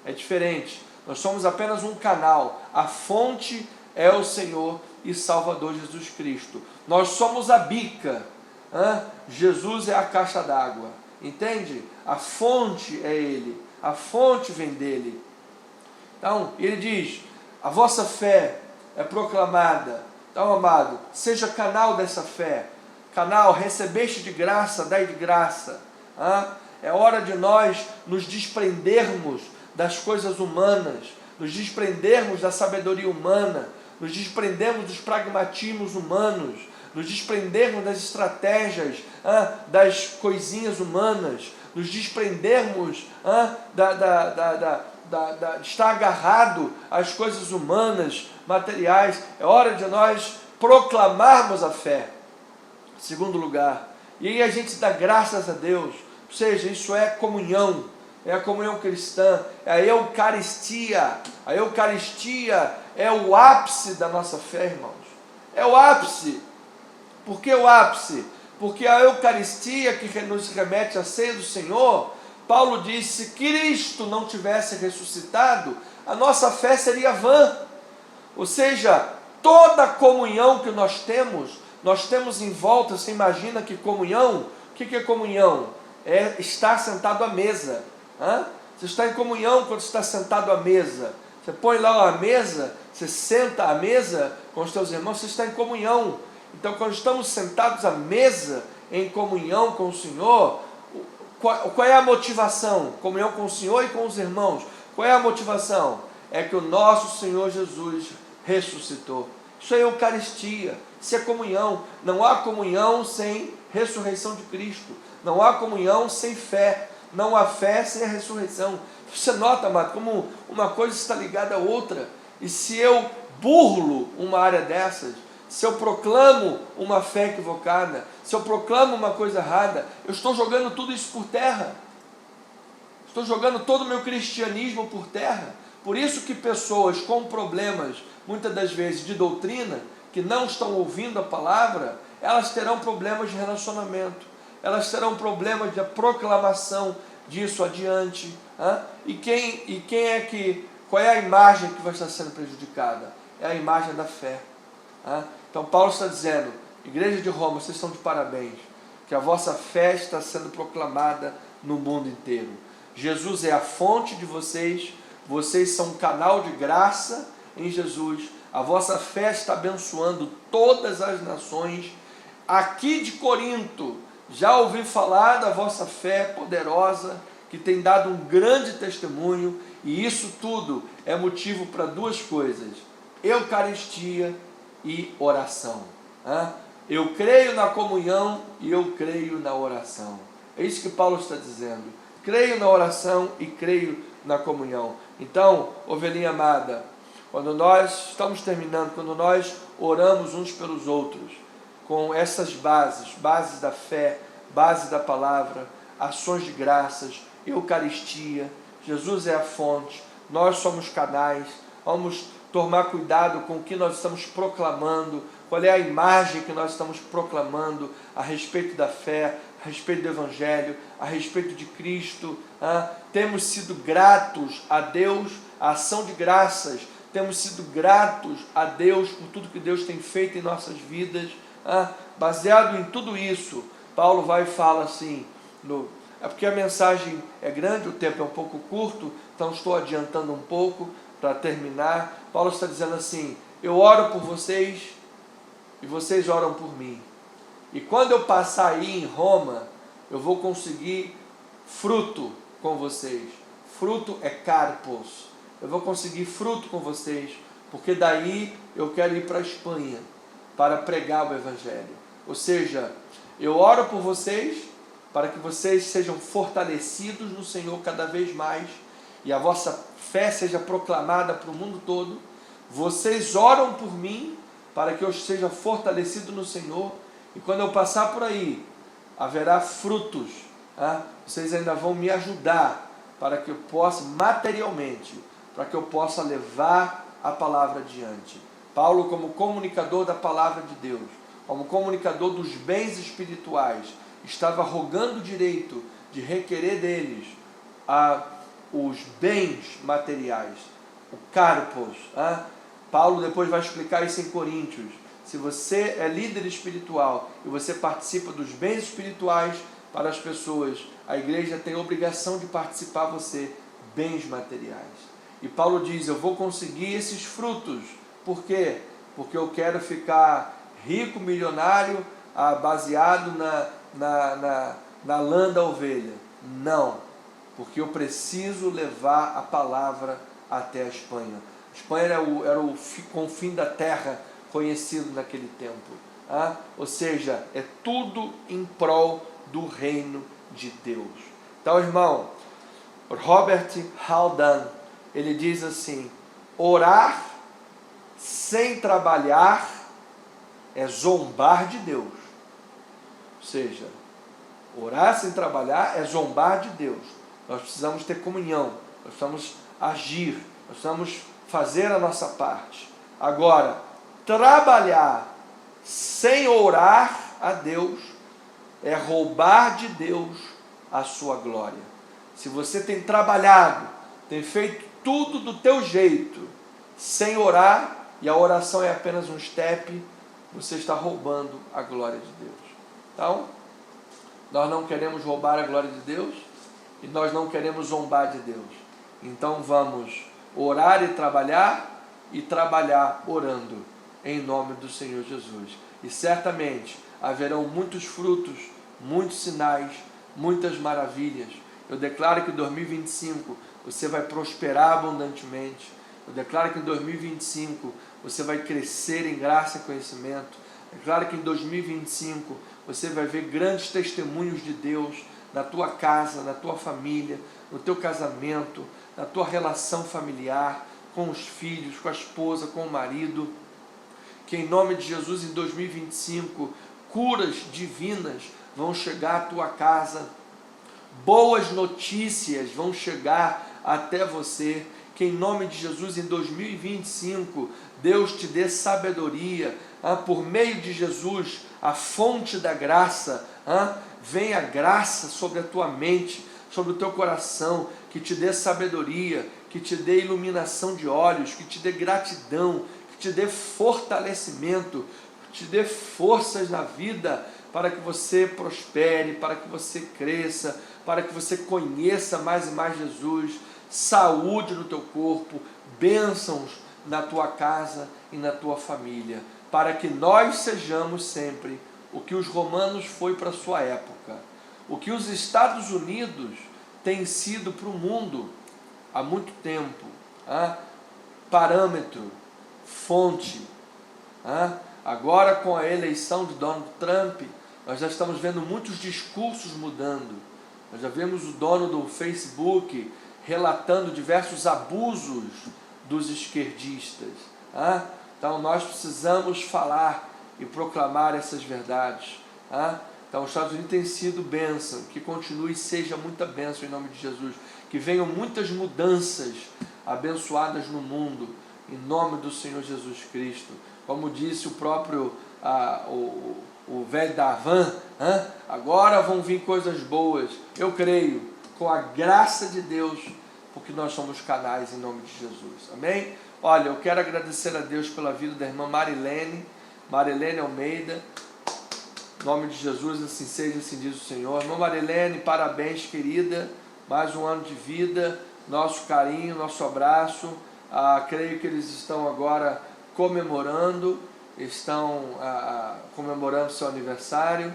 É diferente. Nós somos apenas um canal. A fonte é o Senhor e Salvador Jesus Cristo. Nós somos a bica. Jesus é a caixa d'água. Entende? A fonte é Ele. A fonte vem dele. Então, ele diz, a vossa fé é proclamada. Então, amado, seja canal dessa fé. Canal, recebeste de graça, dai de graça. É hora de nós nos desprendermos das coisas humanas, nos desprendermos da sabedoria humana, nos desprendermos dos pragmatismos humanos, nos desprendermos das estratégias, das coisinhas humanas, nos desprendermos de estar agarrado às coisas humanas, materiais. É hora de nós proclamarmos a fé. Segundo lugar, e aí a gente dá graças a Deus, ou seja, isso é comunhão, é a comunhão cristã, é a Eucaristia. A Eucaristia é o ápice da nossa fé, irmãos. É o ápice. Por que o ápice? Porque a Eucaristia, que nos remete à ceia do Senhor, Paulo disse, se Cristo não tivesse ressuscitado, a nossa fé seria vã. Ou seja, toda a comunhão que nós temos em volta. Você imagina que comunhão? O que é comunhão? É estar sentado à mesa. Você está em comunhão quando está sentado à mesa. Você põe lá a mesa, você senta à mesa com os teus irmãos, você está em comunhão. Então, quando estamos sentados à mesa, em comunhão com o Senhor, qual é a motivação? Comunhão com o Senhor e com os irmãos. Qual é a motivação? É que o nosso Senhor Jesus ressuscitou. Isso é Eucaristia, isso é comunhão. Não há comunhão sem ressurreição de Cristo. Não há comunhão sem fé. Não há fé sem a ressurreição. Você nota, amado, como uma coisa está ligada à outra. E se eu burlo uma área dessas, se eu proclamo uma fé equivocada, se eu proclamo uma coisa errada, eu estou jogando tudo isso por terra. Estou jogando todo o meu cristianismo por terra. Por isso que pessoas com problemas, muitas das vezes de doutrina, que não estão ouvindo a palavra, elas terão problemas de relacionamento, elas terão problemas de proclamação disso adiante. Qual é a imagem que vai estar sendo prejudicada? É a imagem da fé. Então Paulo está dizendo, igreja de Roma, vocês estão de parabéns, que a vossa fé está sendo proclamada no mundo inteiro. Jesus é a fonte de vocês, vocês são um canal de graça em Jesus, a vossa fé está abençoando todas as nações. Aqui de Corinto, já ouvi falar da vossa fé poderosa, que tem dado um grande testemunho, e isso tudo é motivo para duas coisas, Eucaristia e oração. Eu creio na comunhão e eu creio na oração. É isso que Paulo está dizendo. Creio na oração e creio na comunhão. Então, ovelhinha amada, quando nós estamos terminando, quando nós oramos uns pelos outros, com essas bases da fé, base da palavra, ações de graças, Eucaristia, Jesus é a fonte, nós somos canais, vamos tomar cuidado com o que nós estamos proclamando, qual é a imagem que nós estamos proclamando a respeito da fé, a respeito do Evangelho, a respeito de Cristo. Temos sido gratos a Deus, a ação de graças, temos sido gratos a Deus por tudo que Deus tem feito em nossas vidas. Baseado em tudo isso, Paulo vai e fala assim, é porque a mensagem é grande, o tempo é um pouco curto, então estou adiantando um pouco para terminar. Paulo está dizendo assim, eu oro por vocês e vocês oram por mim. E quando eu passar aí em Roma, eu vou conseguir fruto com vocês. Fruto é carpos. Eu vou conseguir fruto com vocês, porque daí eu quero ir para a Espanha para pregar o Evangelho. Ou seja, eu oro por vocês para que vocês sejam fortalecidos no Senhor cada vez mais e a vossa fé seja proclamada para o mundo todo. Vocês oram por mim para que eu seja fortalecido no Senhor, e quando eu passar por aí, haverá frutos. Vocês ainda vão me ajudar para que eu possa, materialmente, para que eu possa levar a palavra adiante. Paulo, como comunicador da palavra de Deus, como comunicador dos bens espirituais, estava rogando o direito de requerer deles os bens materiais, o carpos. Paulo depois vai explicar isso em Coríntios. Se você é líder espiritual e você participa dos bens espirituais para as pessoas, a igreja tem a obrigação de participar você bens materiais. E Paulo diz, eu vou conseguir esses frutos. Por quê? Porque eu quero ficar rico, milionário, baseado na lã da ovelha. Não, porque eu preciso levar a palavra até a Espanha. A Espanha era o confim da terra conhecido naquele tempo. Ou seja, é tudo em prol do reino de Deus. Então, irmão, Robert Haldane, ele diz assim, orar sem trabalhar é zombar de Deus. Ou seja, orar sem trabalhar é zombar de Deus. Nós precisamos ter comunhão, nós precisamos agir, nós precisamos fazer a nossa parte. Agora, trabalhar sem orar a Deus é roubar de Deus a sua glória. Se você tem trabalhado, tem feito tudo do teu jeito, sem orar, e a oração é apenas um step, você está roubando a glória de Deus. Então, nós não queremos roubar a glória de Deus e nós não queremos zombar de Deus. Então vamos orar e trabalhar orando em nome do Senhor Jesus. E certamente haverão muitos frutos, muitos sinais, muitas maravilhas. Eu declaro que em 2025 você vai prosperar abundantemente. Eu declaro que em 2025 você vai crescer em graça e conhecimento. Eu declaro que em 2025 você vai ver grandes testemunhos de Deus na tua casa, na tua família, no teu casamento, na tua relação familiar, com os filhos, com a esposa, com o marido. Que em nome de Jesus em 2025 curas divinas vão chegar à tua casa, boas notícias vão chegar até você. Que em nome de Jesus em 2025 Deus te dê sabedoria, por meio de Jesus, a fonte da graça, venha graça sobre a tua mente, sobre o teu coração, que te dê sabedoria, que te dê iluminação de olhos, que te dê gratidão, que te dê fortalecimento, que te dê forças na vida, para que você prospere, para que você cresça, para que você conheça mais e mais Jesus, saúde no teu corpo, bênçãos na tua casa e na tua família, para que nós sejamos sempre o que os romanos foi para a sua época, o que os Estados Unidos têm sido para o mundo há muito tempo, parâmetro, fonte. Agora com a eleição de Donald Trump, nós já estamos vendo muitos discursos mudando. Nós já vemos o dono do Facebook relatando diversos abusos dos esquerdistas. Então nós precisamos falar e proclamar essas verdades. Então os Estados Unidos tem sido bênção, que continue e seja muita bênção em nome de Jesus. Que venham muitas mudanças abençoadas no mundo, em nome do Senhor Jesus Cristo. Como disse o próprio o velho da Havan, agora vão vir coisas boas. Eu creio, com a graça de Deus, porque nós somos canais em nome de Jesus. Amém? Olha, eu quero agradecer a Deus pela vida da irmã Marilene Almeida. Em nome de Jesus, assim seja, assim diz o Senhor. Irmã Marilene, parabéns, querida. Mais um ano de vida. Nosso carinho, nosso abraço. Creio que eles estão agora comemorando seu aniversário.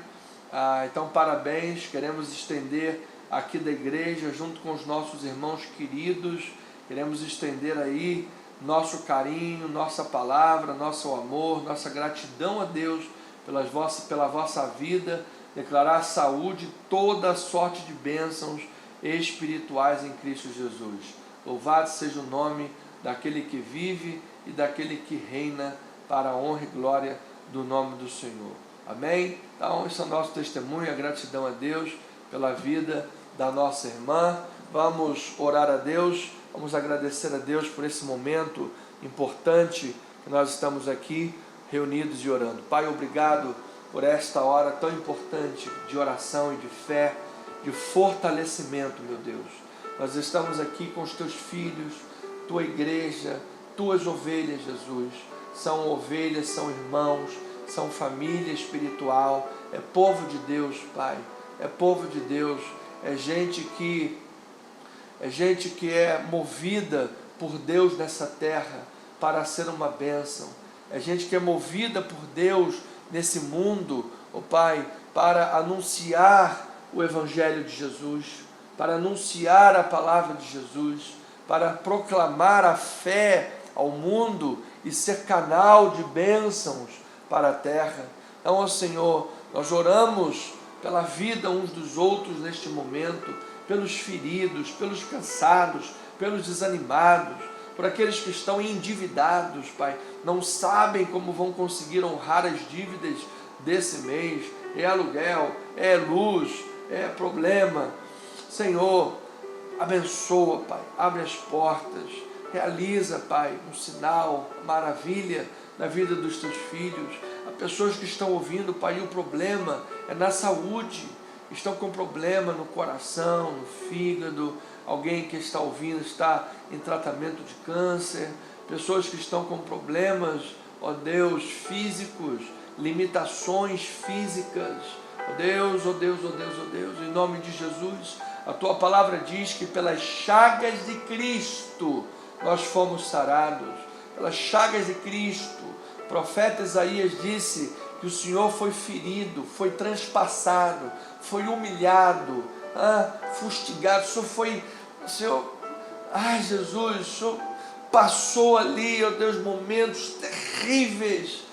Então, parabéns. Queremos estender aqui da igreja, junto com os nossos irmãos queridos, queremos estender aí nosso carinho, nossa palavra, nosso amor, nossa gratidão a Deus pela vossa vida, declarar saúde, toda sorte de bênçãos espirituais em Cristo Jesus. Louvado seja o nome daquele que vive e daquele que reina, para a honra e glória do nome do Senhor. Amém? Então, esse é o nosso testemunho, a gratidão a Deus pela vida da nossa irmã. Vamos orar a Deus, vamos agradecer a Deus por esse momento importante que nós estamos aqui reunidos e orando. Pai, obrigado por esta hora tão importante de oração e de fé, de fortalecimento, meu Deus. Nós estamos aqui com os teus filhos, tua igreja, tuas ovelhas, Jesus. São ovelhas, são irmãos, são família espiritual, é povo de Deus, Pai, é povo de Deus, é gente que é movida por Deus nessa terra para ser uma bênção, é gente que é movida por Deus nesse mundo, ó Pai, para anunciar o Evangelho de Jesus, para anunciar a palavra de Jesus, para proclamar a fé ao mundo e ser canal de bênçãos para a terra. Então, ó Senhor, nós oramos pela vida uns dos outros neste momento, pelos feridos, pelos cansados, pelos desanimados, por aqueles que estão endividados, Pai, não sabem como vão conseguir honrar as dívidas desse mês, é aluguel, é luz, é problema. Senhor, abençoa, Pai, abre as portas, realiza, Pai, um sinal, maravilha na vida dos teus filhos. Há pessoas que estão ouvindo, Pai, e o problema é na saúde, estão com problema no coração, no fígado, alguém que está ouvindo está em tratamento de câncer, pessoas que estão com problemas, ó Deus, físicos, limitações físicas, ó Deus, ó Deus, ó Deus, ó Deus, em nome de Jesus. A tua palavra diz que pelas chagas de Cristo nós fomos sarados, pelas chagas de Cristo. O profeta Isaías disse que o Senhor foi ferido, foi transpassado, foi humilhado, fustigado. Jesus, o Senhor passou ali, ó Deus, momentos terríveis,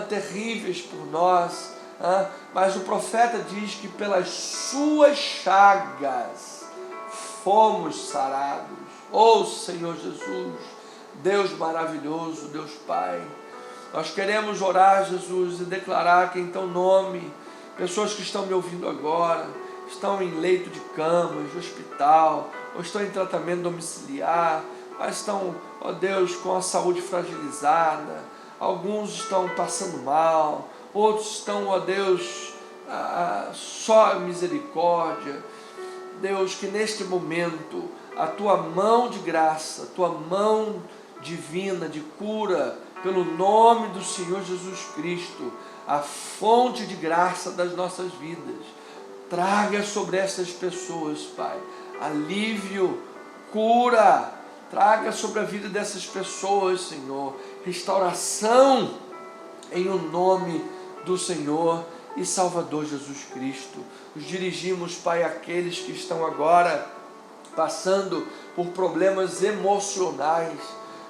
terríveis por nós, mas o profeta diz que pelas suas chagas fomos sarados. Oh Senhor Jesus, Deus maravilhoso, Deus Pai, nós queremos orar, Jesus, e declarar que em teu nome, pessoas que estão me ouvindo agora, estão em leito de cama, de hospital, ou estão em tratamento domiciliar, mas estão, ó Deus, com a saúde fragilizada, alguns estão passando mal, outros estão, ó Deus, só misericórdia. Deus, que neste momento a tua mão de graça, a tua mão divina de cura, pelo nome do Senhor Jesus Cristo, a fonte de graça das nossas vidas, traga sobre essas pessoas, Pai, alívio, cura, traga sobre a vida dessas pessoas, Senhor, restauração, em o nome do Senhor e Salvador Jesus Cristo. Os dirigimos, Pai, àqueles que estão agora passando por problemas emocionais,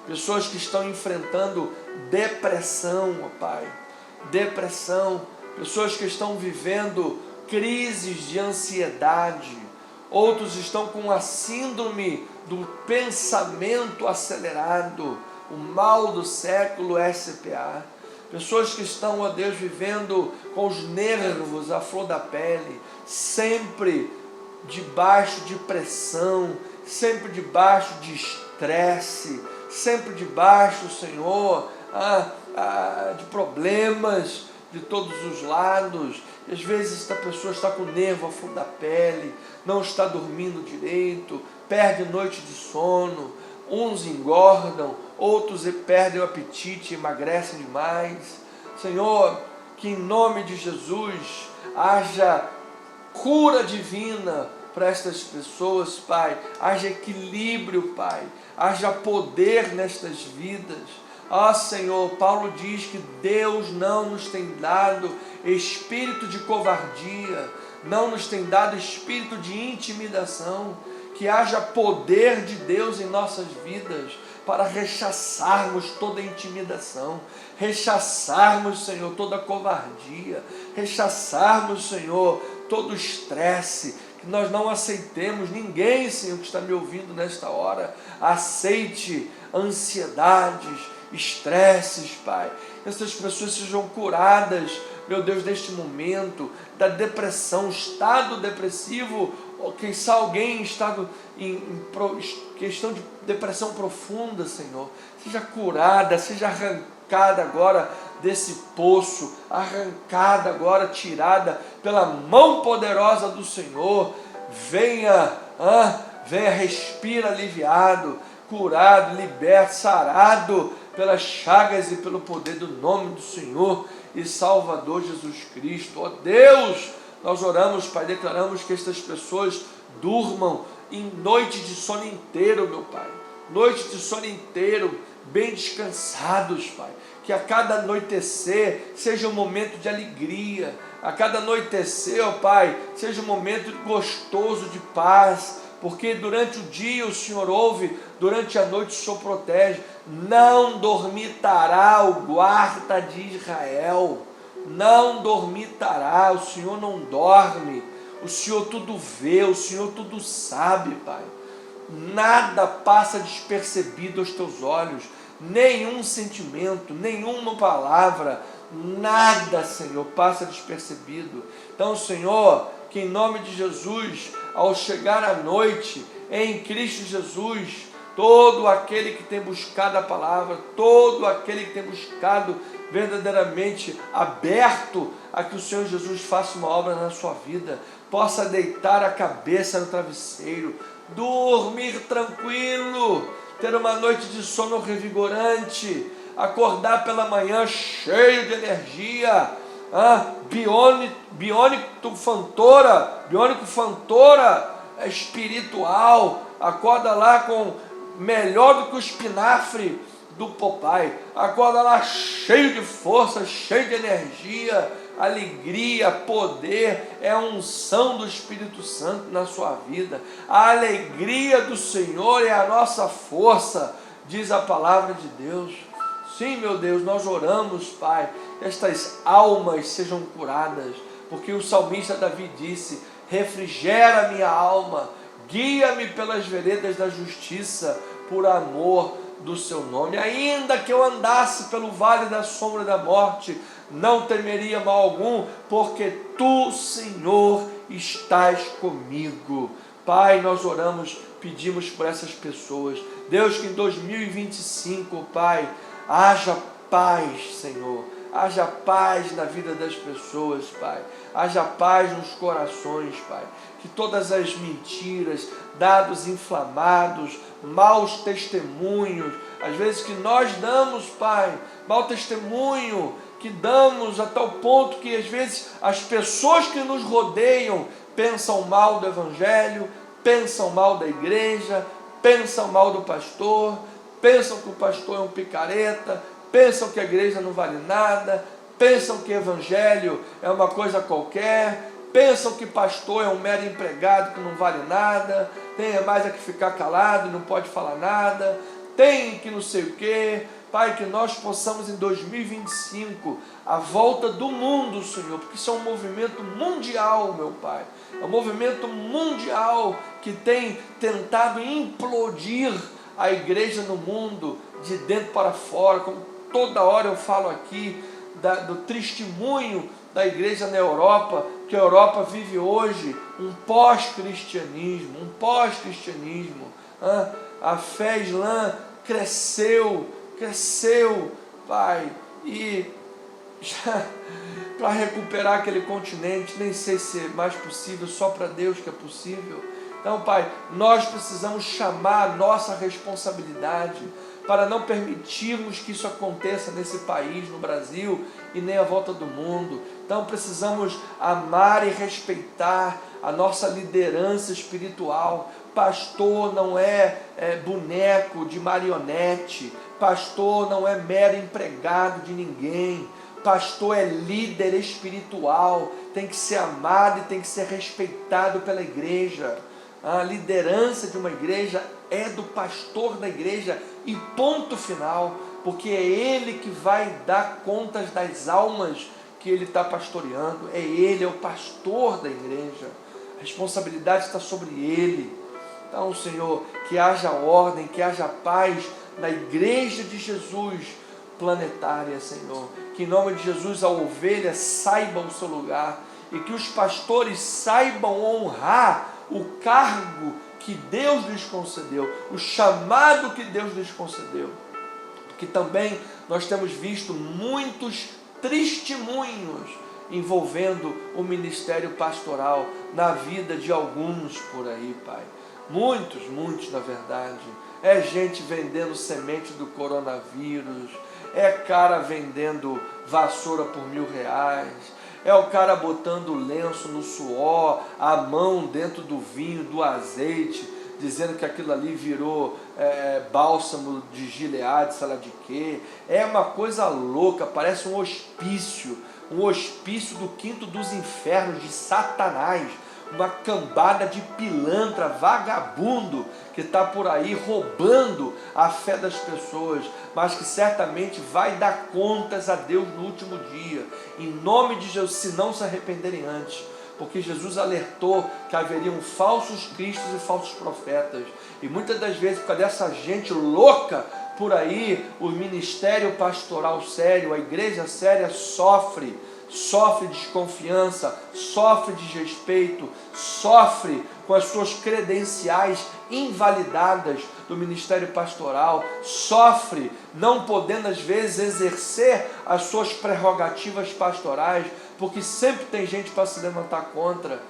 pessoas que estão enfrentando depressão, ó Pai, depressão, pessoas que estão vivendo crises de ansiedade, outros estão com a síndrome do pensamento acelerado, o mal do século SPA, pessoas que estão, ó Deus, vivendo com os nervos à flor da pele, sempre debaixo de pressão, sempre debaixo de estresse, sempre debaixo, Senhor, de problemas de todos os lados. E às vezes esta pessoa está com o nervo à flor da pele, não está dormindo direito, perde noite de sono, uns engordam, outros perdem o apetite, emagrecem demais. Senhor, que em nome de Jesus haja cura divina para estas pessoas, Pai, haja equilíbrio, Pai, haja poder nestas vidas. Senhor, Paulo diz que Deus não nos tem dado espírito de covardia, não nos tem dado espírito de intimidação, que haja poder de Deus em nossas vidas, para rechaçarmos toda intimidação, rechaçarmos, Senhor, toda covardia, rechaçarmos, Senhor, todo estresse, que nós não aceitemos. Ninguém, Senhor, que está me ouvindo nesta hora, aceite ansiedades, estresses, Pai. Essas pessoas sejam curadas, meu Deus, neste momento, da depressão, estado depressivo, ou quem sabe alguém em estado em questão de depressão profunda, Senhor, seja curada, seja arrancada arrancada agora desse poço, arrancada agora, tirada pela mão poderosa do Senhor. Venha, venha, respira aliviado, curado, liberto, sarado pelas chagas e pelo poder do nome do Senhor e Salvador Jesus Cristo. Ó Deus, nós oramos, Pai, declaramos que estas pessoas durmam em noite de sono inteiro, meu Pai, noite de sono inteiro, bem descansados, Pai. Que a cada anoitecer seja um momento de alegria, a cada anoitecer, ó Pai, seja um momento gostoso de paz, porque durante o dia o Senhor ouve, durante a noite o Senhor protege. Não dormitará o guarda de Israel, não dormitará, o Senhor não dorme, o Senhor tudo vê, o Senhor tudo sabe, Pai. Nada passa despercebido aos teus olhos, nenhum sentimento, nenhuma palavra, nada, Senhor, passa despercebido. Então, Senhor, que em nome de Jesus, ao chegar a noite, em Cristo Jesus, todo aquele que tem buscado a palavra, todo aquele que tem buscado verdadeiramente aberto a que o Senhor Jesus faça uma obra na sua vida, possa deitar a cabeça no travesseiro, dormir tranquilo, ter uma noite de sono revigorante, acordar pela manhã cheio de energia, biônico fantora espiritual, acorda lá com melhor do que o espinafre do Popeye, acorda lá cheio de força, cheio de energia, alegria, poder, é a unção do Espírito Santo na sua vida. A alegria do Senhor é a nossa força, diz a palavra de Deus. Sim, meu Deus, nós oramos, Pai, que estas almas sejam curadas, porque o salmista Davi disse: refrigera minha alma, guia-me pelas veredas da justiça, por amor do seu nome. Ainda que eu andasse pelo vale da sombra da morte, não temeria mal algum, porque tu, Senhor, estás comigo. Pai, nós oramos, pedimos por essas pessoas. Deus, que em 2025, Pai, haja paz, Senhor. Haja paz na vida das pessoas, Pai. Haja paz nos corações, Pai. Que todas as mentiras, dados inflamados, maus testemunhos, às vezes que nós damos, Pai, mau testemunho, que damos a tal ponto que às vezes as pessoas que nos rodeiam pensam mal do Evangelho, pensam mal da igreja, pensam mal do pastor, pensam que o pastor é um picareta, pensam que a igreja não vale nada, pensam que Evangelho é uma coisa qualquer, pensam que pastor é um mero empregado que não vale nada, tem mais é que ficar calado, não pode falar nada, tem que não sei o quê. Pai, que nós possamos em 2025, a volta do mundo, Senhor, porque isso é um movimento mundial, meu Pai, é um movimento mundial que tem tentado implodir a igreja no mundo, de dentro para fora, como toda hora eu falo aqui, do testemunho da igreja na Europa, que a Europa vive hoje um pós-cristianismo, a fé islã cresceu, Pai, e já para recuperar aquele continente, nem sei se é mais possível, só para Deus que é possível. Então, Pai, nós precisamos chamar a nossa responsabilidade para não permitirmos que isso aconteça nesse país, no Brasil, e nem à volta do mundo. Então precisamos amar e respeitar a nossa liderança espiritual. Pastor não é boneco de marionete, pastor não é mero empregado de ninguém, pastor é líder espiritual, tem que ser amado e tem que ser respeitado pela igreja. A liderança de uma igreja é do pastor da igreja e ponto final, porque é ele que vai dar contas das almas que ele está pastoreando, ele é o pastor da igreja, a responsabilidade está sobre ele. Então, Senhor, que haja ordem, que haja paz na igreja de Jesus planetária, Senhor, que em nome de Jesus a ovelha saiba o seu lugar e que os pastores saibam honrar o cargo que Deus lhes concedeu, o chamado que Deus lhes concedeu, que também nós temos visto muitos testemunhos envolvendo o ministério pastoral na vida de alguns por aí, Pai. Muitos na verdade. É gente vendendo semente do coronavírus, é cara vendendo vassoura por R$1.000, é o cara botando lenço no suor, a mão dentro do vinho, do azeite, dizendo que aquilo ali virou bálsamo de Gileade, sei lá de quê. É uma coisa louca, parece um hospício do quinto dos infernos, de Satanás, uma cambada de pilantra, vagabundo, que está por aí roubando a fé das pessoas, mas que certamente vai dar contas a Deus no último dia, em nome de Jesus, se não se arrependerem antes, porque Jesus alertou que haveriam falsos cristos e falsos profetas, e muitas das vezes, por causa dessa gente louca por aí, o ministério pastoral sério, a igreja séria sofre desconfiança, sofre desrespeito, sofre com as suas credenciais invalidadas do ministério pastoral, sofre não podendo às vezes exercer as suas prerrogativas pastorais, porque sempre tem gente para se levantar contra.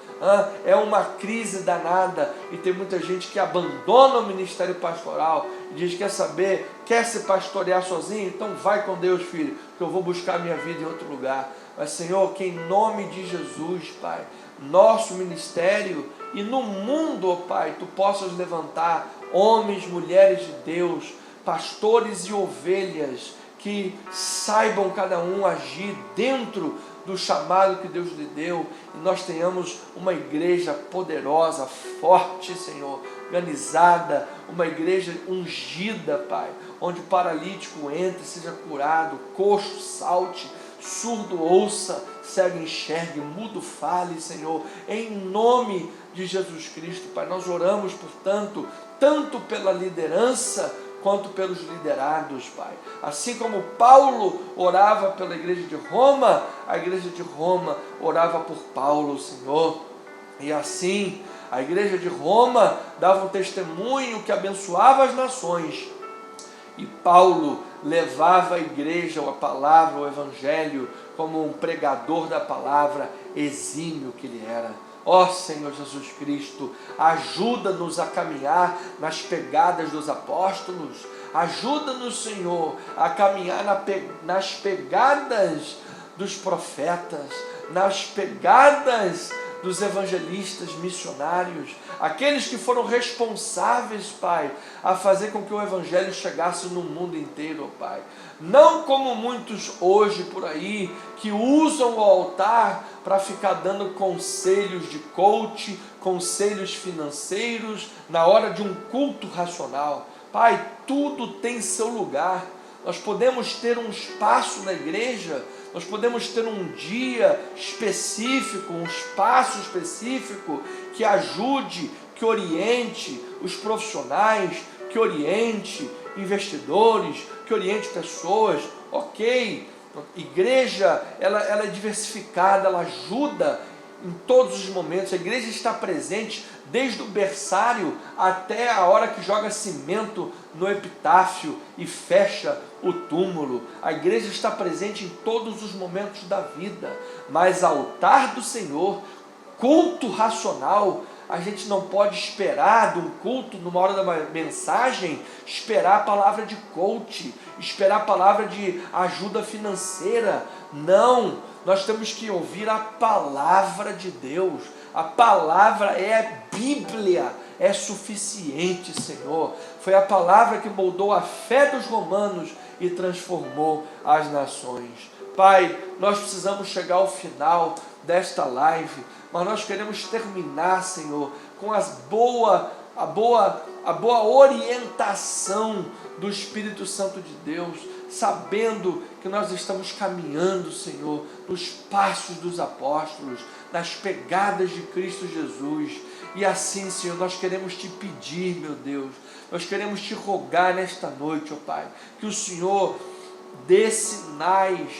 É uma crise danada e tem muita gente que abandona o ministério pastoral e diz: quer saber, quer se pastorear sozinho? Então vai com Deus, filho, que eu vou buscar minha vida em outro lugar. Mas, Senhor, que em nome de Jesus, Pai, nosso ministério e no mundo, ó Pai, Tu possas levantar homens, mulheres de Deus, pastores e ovelhas, que saibam cada um agir dentro do chamado que Deus lhe deu, e nós tenhamos uma igreja poderosa, forte, Senhor, organizada, uma igreja ungida, Pai, onde o paralítico entre, seja curado, coxo salte, surdo ouça, cego enxergue, mudo fale, Senhor, em nome de Jesus Cristo, Pai. Nós oramos, portanto, tanto pela liderança quanto pelos liderados, Pai. Assim como Paulo orava pela igreja de Roma, a igreja de Roma orava por Paulo, Senhor. E assim, a igreja de Roma dava um testemunho que abençoava as nações. E Paulo levava a igreja, a palavra, o evangelho, como um pregador da palavra exímio que ele era. Ó Senhor Jesus Cristo, ajuda-nos a caminhar nas pegadas dos apóstolos, ajuda-nos, Senhor, a caminhar nas pegadas dos profetas, nas pegadas dos evangelistas, missionários, aqueles que foram responsáveis, Pai, a fazer com que o evangelho chegasse no mundo inteiro, Pai. Não como muitos hoje por aí, que usam o altar para ficar dando conselhos de coach, conselhos financeiros, na hora de um culto racional. Pai, tudo tem seu lugar. Nós podemos ter um espaço na igreja, nós podemos ter um dia específico, um espaço específico que ajude, que oriente os profissionais, que oriente investidores, que oriente pessoas. Ok, igreja ela é diversificada, ela ajuda em todos os momentos. A igreja está presente desde o berçário até a hora que joga cimento no epitáfio e fecha o túmulo. A igreja está presente em todos os momentos da vida, mas altar do Senhor, culto racional, a gente não pode esperar de um culto, numa hora da mensagem, esperar a palavra de coach, esperar a palavra de ajuda financeira. Não, nós temos que ouvir a palavra de Deus. A palavra é Bíblia, é suficiente, Senhor. Foi a palavra que moldou a fé dos romanos e transformou as nações. Pai, nós precisamos chegar ao final desta live, mas nós queremos terminar, Senhor, com a boa orientação do Espírito Santo de Deus, sabendo que nós estamos caminhando, Senhor, nos passos dos apóstolos, nas pegadas de Cristo Jesus. E assim, Senhor, nós queremos te pedir, meu Deus, nós queremos te rogar nesta noite, ó Pai, que o Senhor dê sinais,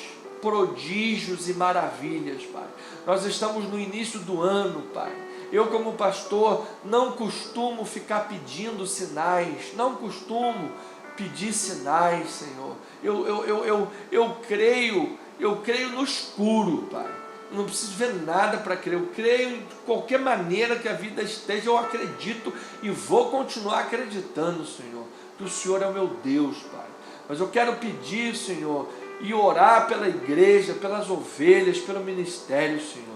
prodígios e maravilhas, Pai. Nós estamos no início do ano, Pai. Eu, como pastor, não costumo ficar pedindo sinais, não costumo. pedir sinais, Senhor. Eu creio no escuro, Pai. Eu não preciso ver nada para crer. Eu creio de qualquer maneira que a vida esteja, eu acredito e vou continuar acreditando, Senhor, que o Senhor é o meu Deus, Pai. Mas eu quero pedir, Senhor, e orar pela igreja, pelas ovelhas, pelo ministério, Senhor.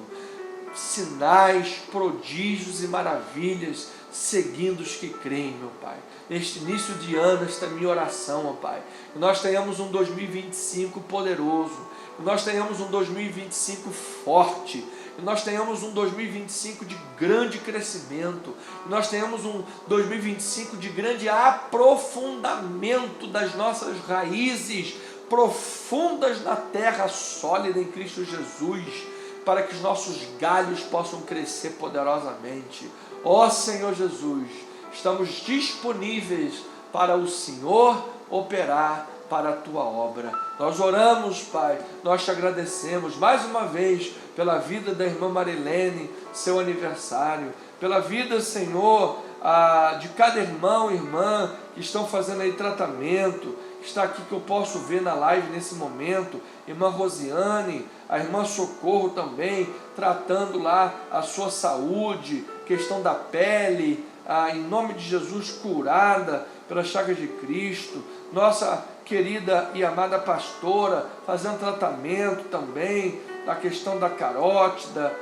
Sinais, prodígios e maravilhas seguindo os que creem, meu Pai. Neste início de ano, esta é a minha oração, ó Pai. Que nós tenhamos um 2025 poderoso, que nós tenhamos um 2025 forte, que nós tenhamos um 2025 de grande crescimento, que nós tenhamos um 2025 de grande aprofundamento das nossas raízes profundas na terra sólida em Cristo Jesus, para que os nossos galhos possam crescer poderosamente. Ó Senhor Jesus, estamos disponíveis para o Senhor operar para a Tua obra. Nós oramos, Pai, nós te agradecemos mais uma vez pela vida da irmã Marilene, seu aniversário, pela vida, Senhor, de cada irmão e irmã que estão fazendo aí tratamento, que está aqui, que eu posso ver na live nesse momento, irmã Rosiane, a irmã Socorro também, tratando lá a sua saúde, questão da pele, em nome de Jesus, curada pelas chagas de Cristo. Nossa querida e amada pastora, fazendo tratamento também, da questão da carótida,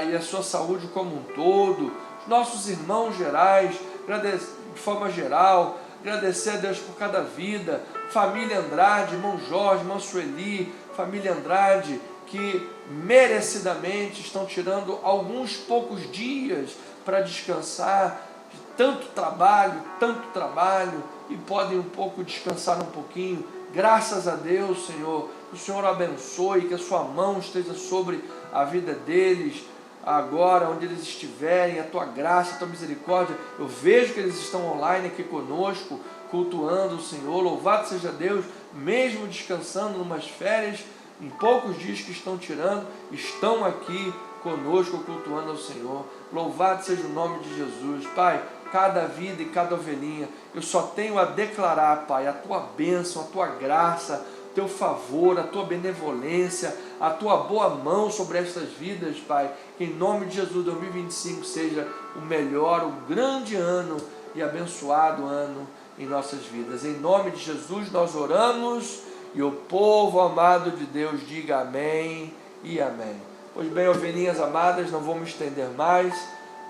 e a sua saúde como um todo. Os nossos irmãos gerais, de forma geral, agradecer a Deus por cada vida. Família Andrade, irmão Jorge, irmã Sueli, família Andrade, que merecidamente estão tirando alguns poucos dias para descansar de tanto trabalho, e podem um pouco descansar um pouquinho. Graças a Deus, Senhor, que o Senhor abençoe, que a sua mão esteja sobre a vida deles, agora, onde eles estiverem, a tua graça, a tua misericórdia. Eu vejo que eles estão online aqui conosco, cultuando o Senhor. Louvado seja Deus, mesmo descansando numas férias, em poucos dias que estão tirando, estão aqui conosco cultuando ao Senhor. Louvado seja o nome de Jesus. Pai, cada vida e cada ovelhinha, eu só tenho a declarar, Pai, a tua bênção, a tua graça, o teu favor, a tua benevolência, a tua boa mão sobre estas vidas, Pai. Que em nome de Jesus 2025 seja o melhor, o grande ano e abençoado ano em nossas vidas. Em nome de Jesus nós oramos, e o povo amado de Deus diga amém e amém. Pois bem, ovelhinhas amadas, não vou me estender mais,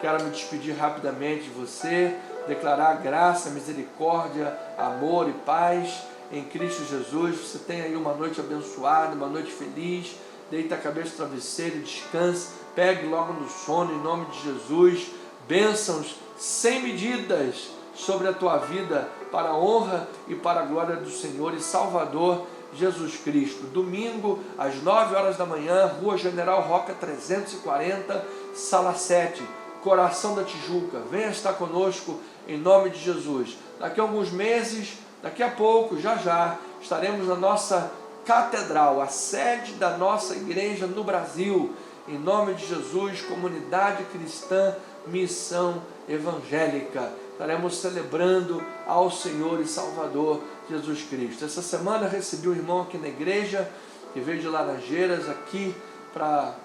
quero me despedir rapidamente de você, declarar graça, misericórdia, amor e paz em Cristo Jesus. Você tem aí uma noite abençoada, uma noite feliz. Deita a cabeça no travesseiro, descanse, pegue logo no sono em nome de Jesus. Bênçãos sem medidas sobre a tua vida, para a honra e para a glória do Senhor e Salvador Jesus Cristo. Domingo, às 9 horas da manhã, Rua General Roca 340, Sala 7, Coração da Tijuca. Venha estar conosco em nome de Jesus. Daqui a alguns meses, daqui a pouco, já, estaremos na nossa catedral, a sede da nossa igreja no Brasil. Em nome de Jesus, Comunidade Cristã Missão Evangélica. Estaremos celebrando ao Senhor e Salvador Jesus Cristo. Essa semana recebi um irmão aqui na igreja, que veio de Laranjeiras aqui para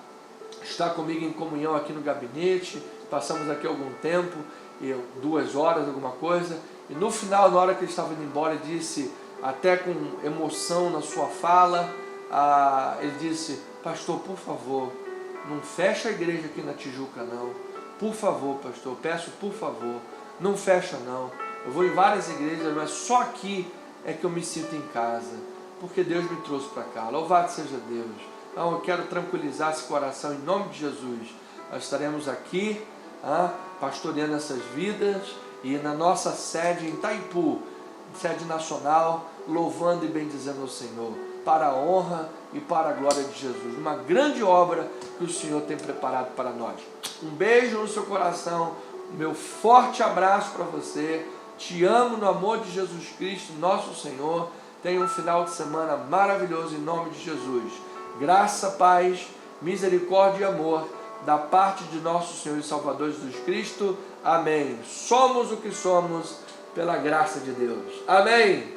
estar comigo em comunhão aqui no gabinete. Passamos aqui algum tempo, 2 horas, alguma coisa. E no final, na hora que ele estava indo embora, ele disse, até com emoção na sua fala, ele disse: pastor, por favor, não fecha a igreja aqui na Tijuca não. Por favor, pastor, peço por favor, não fecha não. Eu vou em várias igrejas, mas só aqui é que eu me sinto em casa, porque Deus me trouxe para cá. Louvado seja Deus. Então eu quero tranquilizar esse coração em nome de Jesus. Nós estaremos aqui pastoreando essas vidas, e na nossa sede em Itaipu, sede nacional, louvando e bendizendo o Senhor, para a honra e para a glória de Jesus. Uma grande obra que o Senhor tem preparado para nós. Um beijo no seu coração, meu forte abraço para você. Te amo no amor de Jesus Cristo, nosso Senhor. Tenha um final de semana maravilhoso em nome de Jesus. Graça, paz, misericórdia e amor da parte de nosso Senhor e Salvador Jesus Cristo. Amém. Somos o que somos pela graça de Deus. Amém.